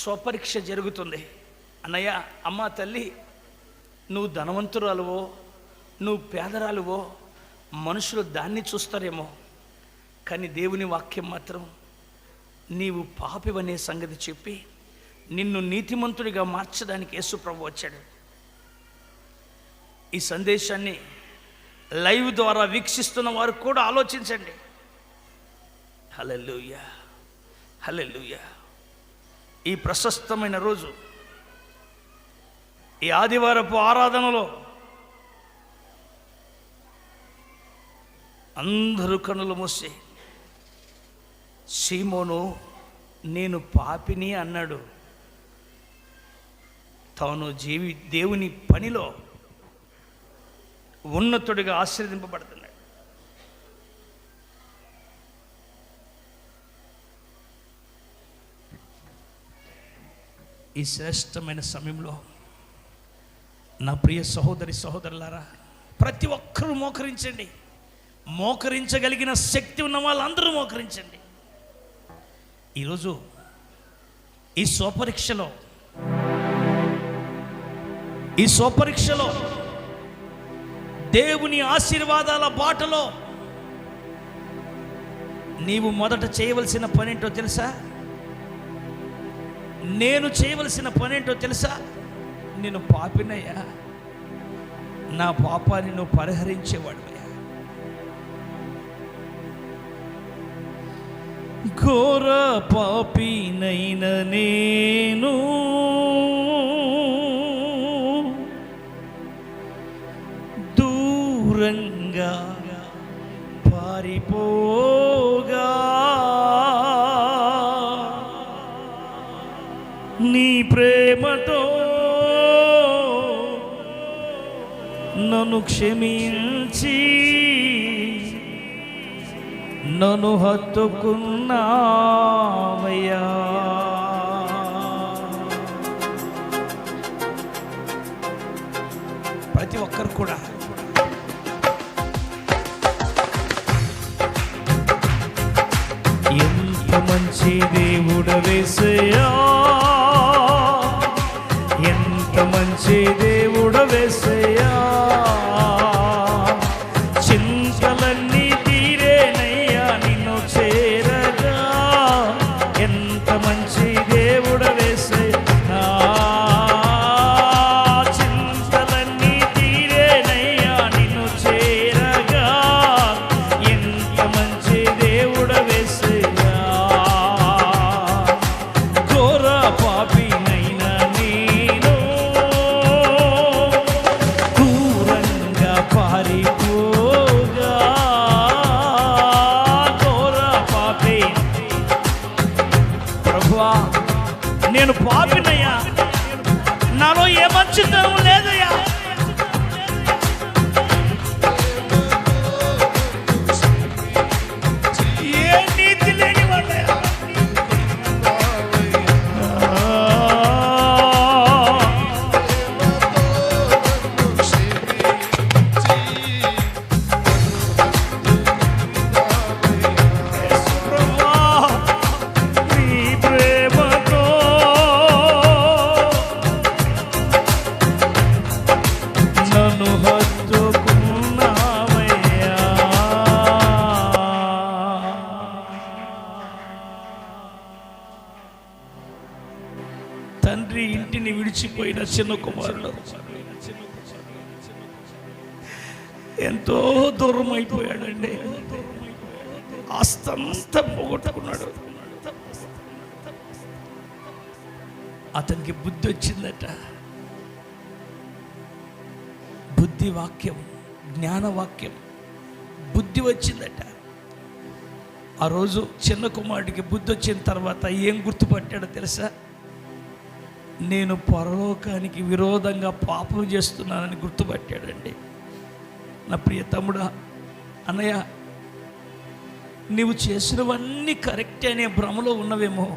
స్వపరీక్ష జరుగుతుంది. అన్నయ్య, అమ్మ, తల్లి, నువ్వు ధనవంతురాలువో నువ్వు పేదరాలువో మనుషులు దాన్ని చూస్తారేమో, కానీ దేవుని వాక్యం మాత్రం నీవు పాపివనే సంగతి చెప్పి నిన్ను నీతిమంతుడిగా మార్చడానికి యేసు ప్రభు వచ్చాడు. ఈ సందేశాన్ని లైవ్ ద్వారా వీక్షిస్తున్న వారు కూడా ఆలోచించండి. హల్లెలూయా, హల్లెలూయా. ఈ ప్రశస్తమైన రోజు, ఈ ఆదివారపు ఆరాధనలో అందరూ కనులు మూసి, సీమోను నేను పాపిని అన్నాడు. తాను దేవుని పనిలో ఉన్నతుడిగా ఆశీర్వదింపబడుతున్నాడు. ఈ శ్రేష్టమైన సమయంలో నా ప్రియ సహోదరి సహోదరులారా, ప్రతి ఒక్కరూ మోకరించండి. మోకరించగలిగిన శక్తి ఉన్న వాళ్ళందరూ మోకరించండి. ఈరోజు ఈ స్వపరీక్షలో దేవుని ఆశీర్వాదాల బాటలో నీవు మొదట చేయవలసిన పనేంటో తెలుసా? నేను చేయవలసిన పనేంటో తెలుసా? నేను పాపినయ్యా, నా పాపాన్ని నువ్వు పరిహరించేవాడువయ్యా. ఘోర పాపినైన నేను దూరంగా పారిపోగా నీ ప్రేమతో నన్ను క్షమించి నన్ను హత్తుకున్నావయ్యా. ప్రతి ఒక్కరు కూడా ఎంత మంచి దేవుడవేసయ్యా, ఎంత మంచి దేవుడవేసయ్యా. చింతలన్నీ తీరేనయ్యా నిన్ను చేరగా. ఎంత మంచి దేవుడవేసయ్యా, చింతలన్నీ తీరేనయ్యా నిన్ను చేరగా. ఎంత మంచి దేవుడవేసయ్యా. ఘోర పాపినైన నేను దూరంగా పారిపోగా. ఘోర పాపి, ప్రభువా నేను పాపినయ్యా, నాలో ఏ మంచితనం లేదయ్యా. ఏ నీతి లేని వాడయ్యా. ప్రభువా నీ ప్రేమతో నన్ను హత్తుకున్నావయ్యా. తండ్రి ఇంటిని విడిచిపోయిన చిన్న కుమారుడు ఎంతో దూరం అయిపోయాడండి. ఆస్తంతా పోగొట్టుకున్నాడు. అతనికి బుద్ధి వచ్చిందట. బుద్ధి వాక్యం, జ్ఞానవాక్యం, బుద్ధి వచ్చిందట. ఆ రోజు చిన్న కుమారుడికి బుద్ధి వచ్చిన తర్వాత ఏం గుర్తుపట్టాడో తెలుసా? నేను పరలోకానికి విరోధంగా పాపం చేస్తున్నానని గుర్తుపట్టాడండి. నా ప్రియ తమ్ముడా, అన్నయ్య, నీవు చేసినవన్నీ కరెక్టే అనే భ్రమలో ఉన్నవేమో.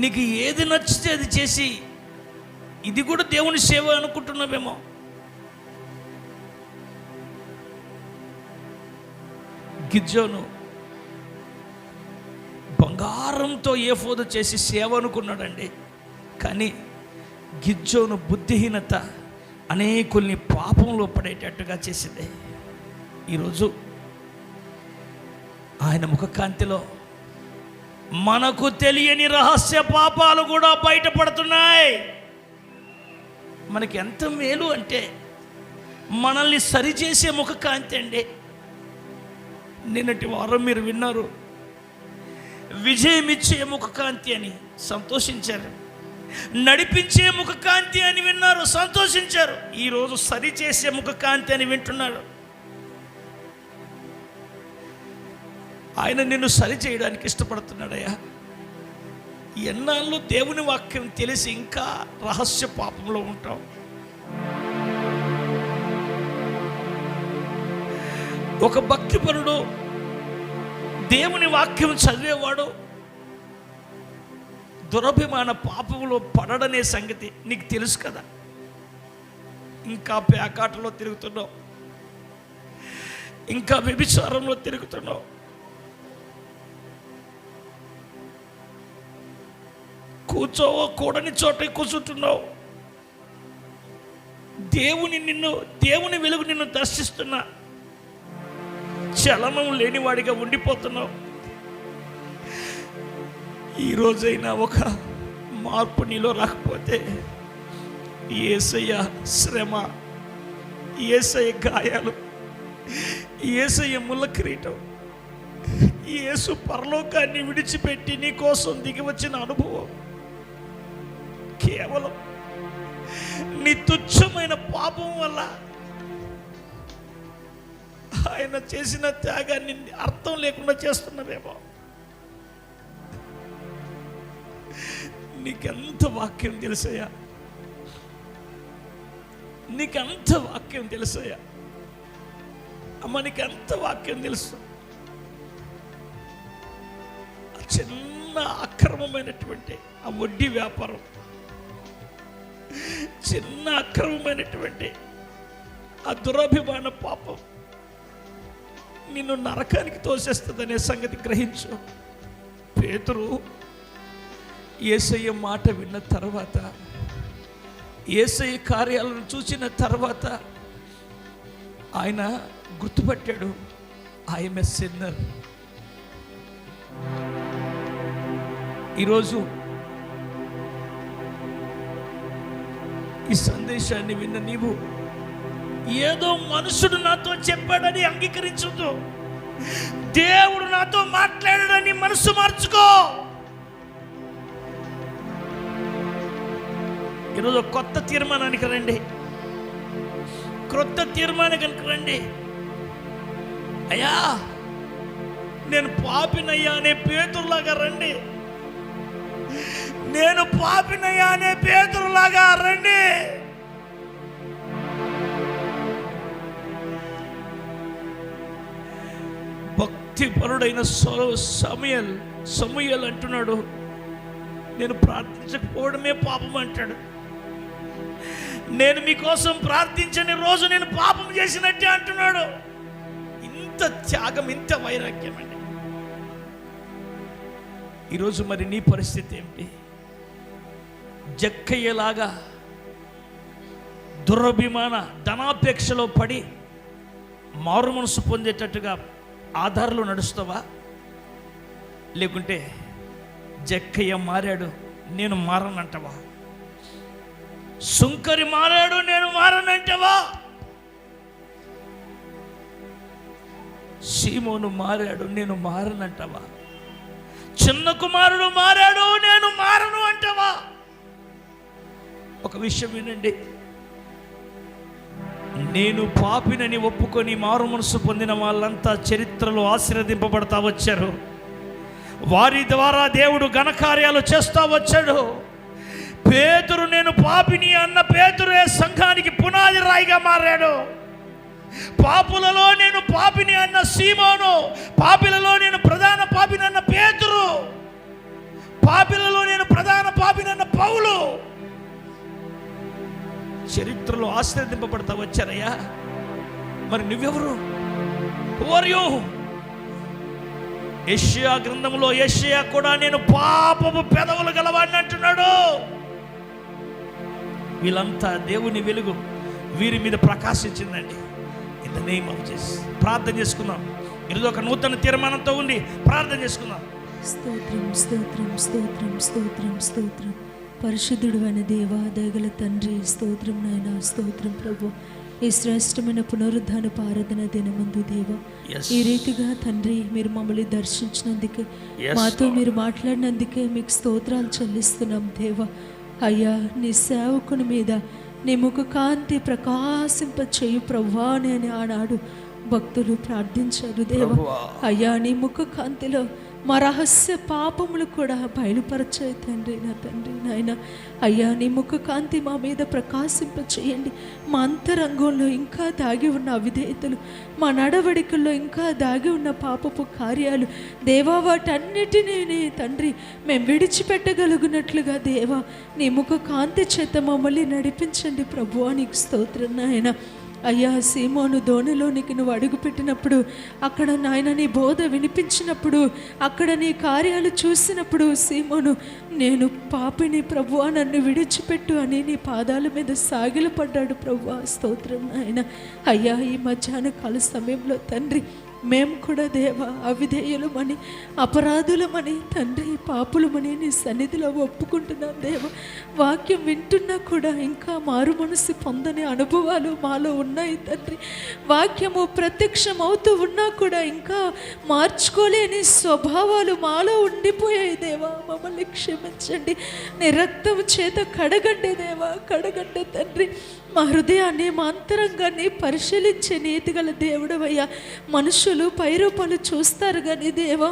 నీకు ఏది నచ్చితే అది చేసి ఇది కూడా దేవుని సేవ అనుకుంటున్నావేమో. గిద్యోను బంగారంతో ఏఫోద చేసి సేవ అనుకున్నాడండి. కానీ గిద్యోను బుద్ధిహీనత అనేకుల్ని పాపంలో పడేటట్టుగా చేసింది. ఈరోజు ఆయన ముఖకాంతిలో మనకు తెలియని రహస్య పాపాలు కూడా బయటపడుతున్నాయి. మనకి ఎంత మేలు అంటే మనల్ని సరిచేసే ముఖకాంతి అండి. నిన్నటి వారం మీరు విన్నారు, విజయం ఇచ్చే ముఖకాంతి అని సంతోషించారు, నడిపించే ముఖకాంతి అని విన్నారు, సంతోషించారు. ఈరోజు సరిచేసే ముఖకాంతి అని వింటున్నారు. ఆయన నిన్ను సరి చేయడానికి ఇష్టపడుతున్నాడయ్యా. ఎన్నాళ్ళు దేవుని వాక్యం తెలిసి ఇంకా రహస్య పాపంలో ఉంటాం. ఒక భక్తిపరుడు, దేవుని వాక్యం చదివేవాడు దురభిమాన పాపంలో పడడనే సంగతి నీకు తెలుసు కదా. ఇంకా పేకాటలో తిరుగుతున్నావు, ఇంకా వ్యభిచారంలో తిరుగుతున్నావు, కూడని చోట కూర్చుంటున్నావు. దేవుని వెలుగు నిన్ను దర్శిస్తున్నా చలనం లేనివాడిగా ఉండిపోతున్నావు. ఈరోజైనా ఒక మార్పు నీలో రాకపోతే యేసయ్య శ్రమ, యేసయ్య గాయాలు, యేసయ్య ముళ్ళ కిరీటం, యేసు పరలోకాన్ని విడిచిపెట్టి నీ కోసం దిగి వచ్చిన అనుభవం కేవలం నీ తుచ్చమైన పాపం వల్ల ఆయన చేసిన త్యాగాన్ని అర్థం లేకుండా చేస్తున్నవేమో. నీకెంత వాక్యం తెలుసయ్యా, నీకెంత వాక్యం తెలుసయ్యా అమ్మ, నీకెంత వాక్యం తెలుసు. చిన్న అక్రమమైనటువంటి ఆ వడ్డీ వ్యాపారం, చిన్న అక్రమమైనటువంటి ఆ దురభిమాన పాపం నిన్ను నరకానికి తోసేస్తుందనే సంగతి గ్రహించు. పేతురు యేసయ్య మాట విన్న తర్వాత, యేసయ్య కార్యాలను చూసిన తర్వాత ఆయన గుర్తుపట్టాడు, ఐఎమ్ ఎ సిన్నర్. ఈరోజు ఈ సందేశాన్ని విన్న నీవు ఏదో మనుషుడు నాతో చెప్పాడని అంగీకరించదు, దేవుడు నాతో మాట్లాడాడని మనసు మార్చుకో. ఈరోజు కొత్త తీర్మానానికి రండి, క్రొత్త తీర్మానానికి రండి. అయ్యా నేను పాపినయ్యా అనే పేతురులాగా రండి, నేను పాపినయ్యా అనే పేతురులాగా రండి. భక్తిపరుడైన సమూయేలు అంటున్నాడు, నేను ప్రార్థించకపోవడమే పాపం అంటాడు. నేను మీకోసం ప్రార్థించని రోజు నేను పాపం చేసినట్టే అంటున్నాడు. ఇంత త్యాగం, ఇంత వైరాగ్యం అండి. ఈరోజు మరి నీ పరిస్థితి ఏమిటి? జక్కయ్యలాగా దురభిమాన ధనాపేక్షలో పడి మారు మనసు పొందేటట్టుగా ఆధారాలు నడుస్తావా? లేకుంటే జక్కయ్య మారాడు నేను మారనంటావా? సుంకరి మారాడు నేను మారనంటావా? సీమోను మారాడు నేను మారనంటావా? చిన్న కుమారుడు మారాడు నేను మారను అంటావా? ఒక విషయం వినండి, నేను పాపినని ఒప్పుకొని మారు మనసు పొందిన వాళ్ళంతా చరిత్రలో ఆశీర్వదింపబడతా వచ్చారు. వారి ద్వారా దేవుడు ఘనకార్యాలు చేస్తా వచ్చాడు. పేతురు నేను పాపిని అన్న పేతురే సంఘానికి పునాది రాయిగా మారాడు. పాపులలో నేను పాపిని అన్న సీమోను, పాపిలలో నేను ప్రధాన పాపిని అన్న పేతురు, పాపిలలో నేను ప్రధాన పాపిని అన్న పౌలు చరిత్రలో ఆశీర్వదింపబడతా వచ్చారయ్యా. మరి నువ్వెవరు? యెషయా గ్రంథంలో యెషయా కూడా నేను పాపపు పెదవులు గలవాడిని అంటున్నాడు. వీళ్ళంతా దేవుని వెలుగు వీరి మీద ప్రకాశించిందండి. In the name of Jesus ప్రార్థన చేసుకుందాం. ఈరోజు ఒక నూతన తీర్మానంతో ఉండి ప్రార్థన చేసుకుందాం. స్తోత్రం స్తోత్రం స్తోత్రం స్తోత్రం స్తోత్రం. పరిశుద్ధుడు అయిన దేవా, దయగల తండ్రి, స్తోత్రం నాయన, స్తోత్రం ప్రభు. ఈ శ్రేష్టమైన పునరుద్ధాన ఆరాధన దినమందు దేవా, ఈ రీతిగా తండ్రి మీరు మమ్మల్ని దర్శించినందుకే, మాతో మీరు మాట్లాడినందుకే మీకు స్తోత్రాలు చెల్లిస్తున్నాం దేవా. అయ్యా, నీ సేవకుని మీద నీ ముఖ కాంతి ప్రకాశింప చేయు ప్రభువా అని ఆనాడు భక్తులు ప్రార్థించారు దేవా. అయ్యా, నీ ముఖ కాంతిలో మా రహస్య పాపములు కూడా బయలుపరచాయి తండ్రి. నా తండ్రి నాయన, అయ్యా నీ ముఖ కాంతి మా మీద ప్రకాశింప చేయండి. మా అంతరంగంలో ఇంకా దాగి ఉన్న అవిధేయతలు, మా నడవడికల్లో ఇంకా దాగి ఉన్న పాపపు కార్యాలు దేవా, వాటన్నిటినీ తండ్రి మేము విడిచిపెట్టగలుగునట్లుగా దేవా నీ ముఖ కాంతి చేత మమ్మల్ని నడిపించండి ప్రభువా. నీకు స్తోత్రం నాయన. అయ్యా, సీమోను దోణిలోనికి నువ్వు అడుగుపెట్టినప్పుడు, అక్కడ నాయన నీ బోధ వినిపించినప్పుడు, అక్కడ నీ కార్యాలు చూసినప్పుడు సీమోను నేను పాపిని ప్రభువా, నన్ను విడిచిపెట్టు అని నీ పాదాల మీద సాగిలపడ్డాడు ప్రభువా. స్తోత్రం నాయన. అయ్యా, ఈ మధ్యాహ్న కాల సమయంలో తండ్రి మేము కూడా దేవా అవిధేయులమని, అపరాధులమని తండ్రి, పాపులమని నీ సన్నిధిలో ఒప్పుకుంటున్నాం దేవా. వాక్యం వింటున్నా కూడా ఇంకా మారు మనసు పొందని అనుభవాలు మాలో ఉన్నాయి తండ్రి. వాక్యము ప్రత్యక్షం అవుతూ ఉన్నా కూడా ఇంకా మార్చుకోలేని స్వభావాలు మాలో ఉండిపోయాయి దేవా. మమ్మల్ని క్షమించండి. నీ రక్తం చేత కడగండి దేవా, కడగండి తండ్రి. మా హృదయాన్ని, మా అంతరంగాన్ని పరిశీలించే నీతిగల దేవుడవయ్యా. మనుషులు పైరూపాలు చూస్తారు కానీ దేవా,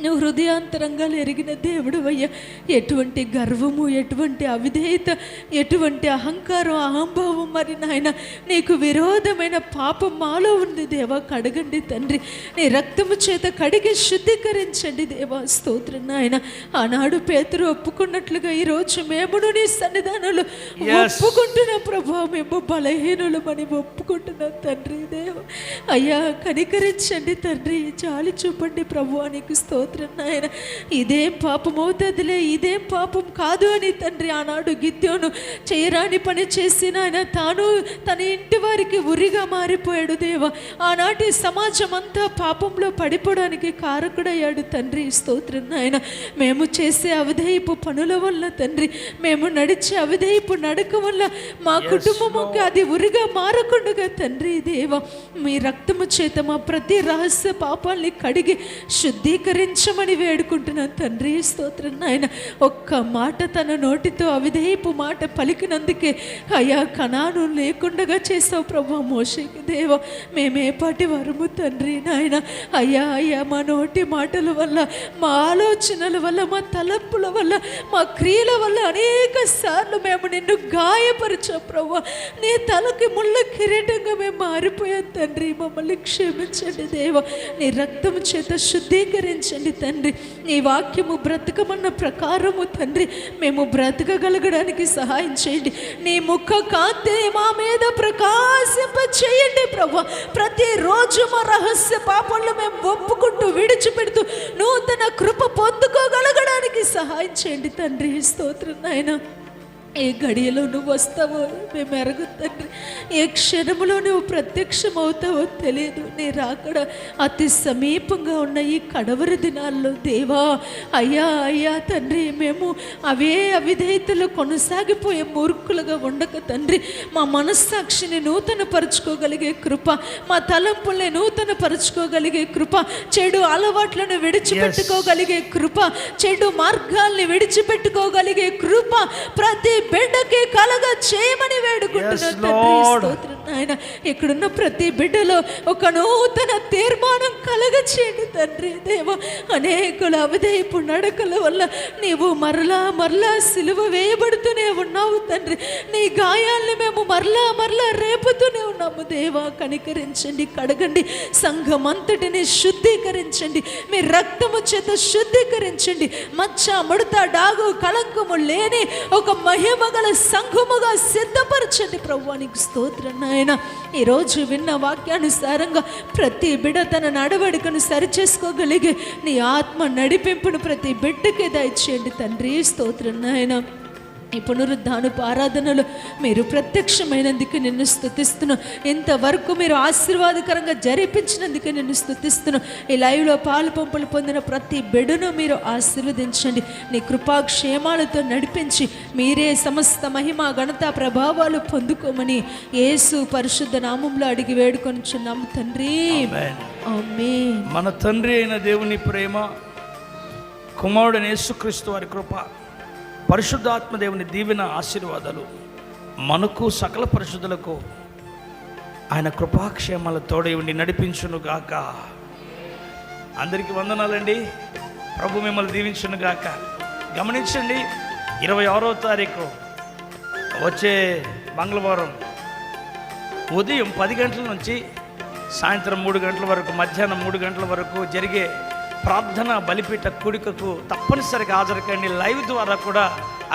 నువ్వు హృదయాంతరంగాలు ఎరిగిన దేవుడు అయ్యా. ఎటువంటి గర్వము, ఎటువంటి అవిధేయత, ఎటువంటి అహంకారం, అహంభావం మరి నాయన నీకు విరోధమైన పాపం మాలో ఉంది దేవా. కడగండి తండ్రి, నీ రక్తము చేత కడిగి శుద్ధీకరించండి దేవా. స్తోత్రం నాయన. ఆనాడు పేతురు ఒప్పుకున్నట్లుగా ఈరోజు మేమును నీ సన్నిధానంలో ఒప్పుకుంటున్నాం ప్రభా. మేము బలహీనులమని ఒప్పుకుంటున్నాం తండ్రి దేవా. అయ్యా, కనికరించండి తండ్రి, జాలి చూపండి ప్రభు. నీకు స్తోత్రం నాయన. ఇదేం పాపం అవుతుందిలే, ఇదేం పాపం కాదు అని తండ్రి ఆనాడు గిద్యోను చేయరాని పని చేసి నాయన తాను తన ఇంటి వారికి ఉరిగా మారిపోయాడు దేవా. ఆనాటి సమాజం అంతా పాపంలో పడిపోవడానికి కారకుడయ్యాడు తండ్రి. స్తోత్రం నాయన. మేము చేసే అవిధేయపు పనుల వల్ల తండ్రి, మేము నడిచే అవిధేయపు నడక వల్ల మా కుటుంబముకి అది ఉరిగా మారకుండగా తండ్రి దేవా, మీ రక్తము చేత మా ప్రతి రహస్య పాపాల్ని కడిగి శుద్ధీకరించమని వేడుకుంటున్నాను తండ్రి. స్తోత్రం నాయన. ఒక్క మాట తన నోటితో అవిధేయపు మాట పలికినందుకే అయ్యా కనాను లేకుండగా చేసావు ప్రభు మోషేకి దేవా. మేమేపాటి వరము తండ్రి నాయన. అయ్యా అయ్యా, మా నోటి మాటల వల్ల, మా ఆలోచనల వల్ల, మా తలంపుల వల్ల, మా క్రియల వల్ల అనేక సార్లు మేము నిన్ను గాయపరిచాం ప్రభు. నీ తలకి ముళ్ళ కిరీటంగా మేము మారిపోయాం తండ్రి. మమ్మల్ని క్షమించండి దేవా. నీ రక్తము చేత శుద్ధీకరించండి తండ్రి. నీ వాక్యము బ్రతకమన్న ప్రకారము తండ్రి మేము బ్రతకగలగడానికి సహాయం చేయండి. నీ ముఖ కాంతి మా మీద ప్రకాశింప చేయండి ప్రభు. ప్రతిరోజు మా రహస్య పాపంలో మేము ఒప్పుకుంటూ విడిచిపెడుతూ నూతన కృప పొందుకోగలగడానికి సహాయం చేయండి తండ్రి. స్తోత్రం నాయన. ఏ గడియలో నువ్వు వస్తావో మేము ఎరగ తండ్రి, ఏ క్షణంలో నువ్వు ప్రత్యక్షమవుతావో తెలియదు. నీ రాకడ అతి సమీపంగా ఉన్న ఈ కడవరి దినాల్లో దేవా అయ్యా అయ్యా తండ్రి, మేము అవే అవిధేయతలు కొనసాగిపోయే మూర్ఖులుగా ఉండక తండ్రి, మా మనస్సాక్షిని నూతన పరుచుకోగలిగే కృప, మా తలంపుల్ని నూతన పరుచుకోగలిగే కృప, చెడు అలవాట్లను విడిచిపెట్టుకోగలిగే కృప, చెడు మార్గాల్ని విడిచిపెట్టుకోగలిగే కృప ప్రతి బిడ్డకి కలగ చేయమని వేడుకుంటున్నాను. ఇక్కడున్న ప్రతి బిడ్డలో ఒక నూతన తీర్మానం కలగ చేయండి తండ్రి దేవ. అనేకుల అవిధేయపు నడకల వల్ల నీవు మరలా మరలా సిలువ వేయబడుతూనే ఉన్నావు తండ్రి. నీ గాయాల్ని మేము మరలా మరలా రేపుతూనే ఉన్నాము దేవా. కనికరించండి, కడగండి, సంఘమంతటిని శుద్ధీకరించండి, మీ రక్తము చేత శుద్ధీకరించండి. మచ్చ, ముడత, డాగు, కళంకము లేని ఒక మహిమ గల సంఘముగా సిద్ధపరచండి ప్రభువా. నీకు స్తోత్రం నాయన. ఈరోజు విన్న వాక్యానుసారంగా ప్రతి బిడ్డ తన నడవడికను సరిచేసుకోగలిగే నీ ఆత్మ నడిపింపును ప్రతి బిడ్డకే దయచేయండి తండ్రి. స్తోత్రం నాయన. ఈ పునరుద్ధానపు ఆరాధనలో మీరు ప్రత్యక్షమైనందుకు నిన్ను స్తుతిస్తున్నాను. ఇంతవరకు మీరు ఆశీర్వాదకరంగా జరిపించినందుకు నిన్ను స్తుతిస్తున్నాను. ఈ లైవ్లో పాలు పంపులు పొందిన ప్రతి బిడ్డను మీరు ఆశీర్వదించండి. నీ కృపాక్షేమాలతో నడిపించి మీరే సమస్త మహిమ, ఘనత, ప్రభావాలు పొందుకోమని యేసు పరిశుద్ధ నామంలో అడిగి వేడుకొనిచున్నాము తండ్రి. ఆమేన్. మన తండ్రి అయిన దేవుని ప్రేమ, కుమారుడైన యేసుక్రీస్తు వారి కృప, పరిశుద్ధాత్మ దేవుని దీవెన, ఆశీర్వాదాలు మనకు సకల పరిశుద్ధులకు ఆయన కృపాక్షేమాల తోడై ఉండి నడిపించును గాక. అందరికీ వందనాలండి. ప్రభు మిమ్మల్ని దీవించును గాక. గమనించండి, 26వ తారీఖు వచ్చే మంగళవారం ఉదయం 10 గంటల నుంచి సాయంత్రం 3 గంటల వరకు, మధ్యాహ్నం 3 గంటల వరకు జరిగే ప్రార్థన బలిపీఠ కూడికకు తప్పనిసరిగా హాజరుకండి. లైవ్ ద్వారా కూడా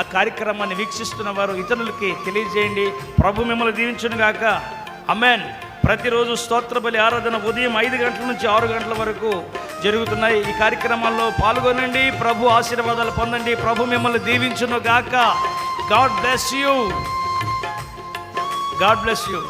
ఆ కార్యక్రమాన్ని వీక్షిస్తున్న వారు ఇతరులకి తెలియజేయండి. ప్రభు మిమ్మల్ని దీవించును గాక. ఆమేన్. ప్రతిరోజు స్తోత్ర బలి ఆరాధన ఉదయం 5 గంటల నుంచి 6 గంటల వరకు జరుగుతున్నాయి. ఈ కార్యక్రమాల్లో పాల్గొనండి. ప్రభు ఆశీర్వాదాలు పొందండి. ప్రభు మిమ్మల్ని దీవించును గాక. God bless you. God bless you.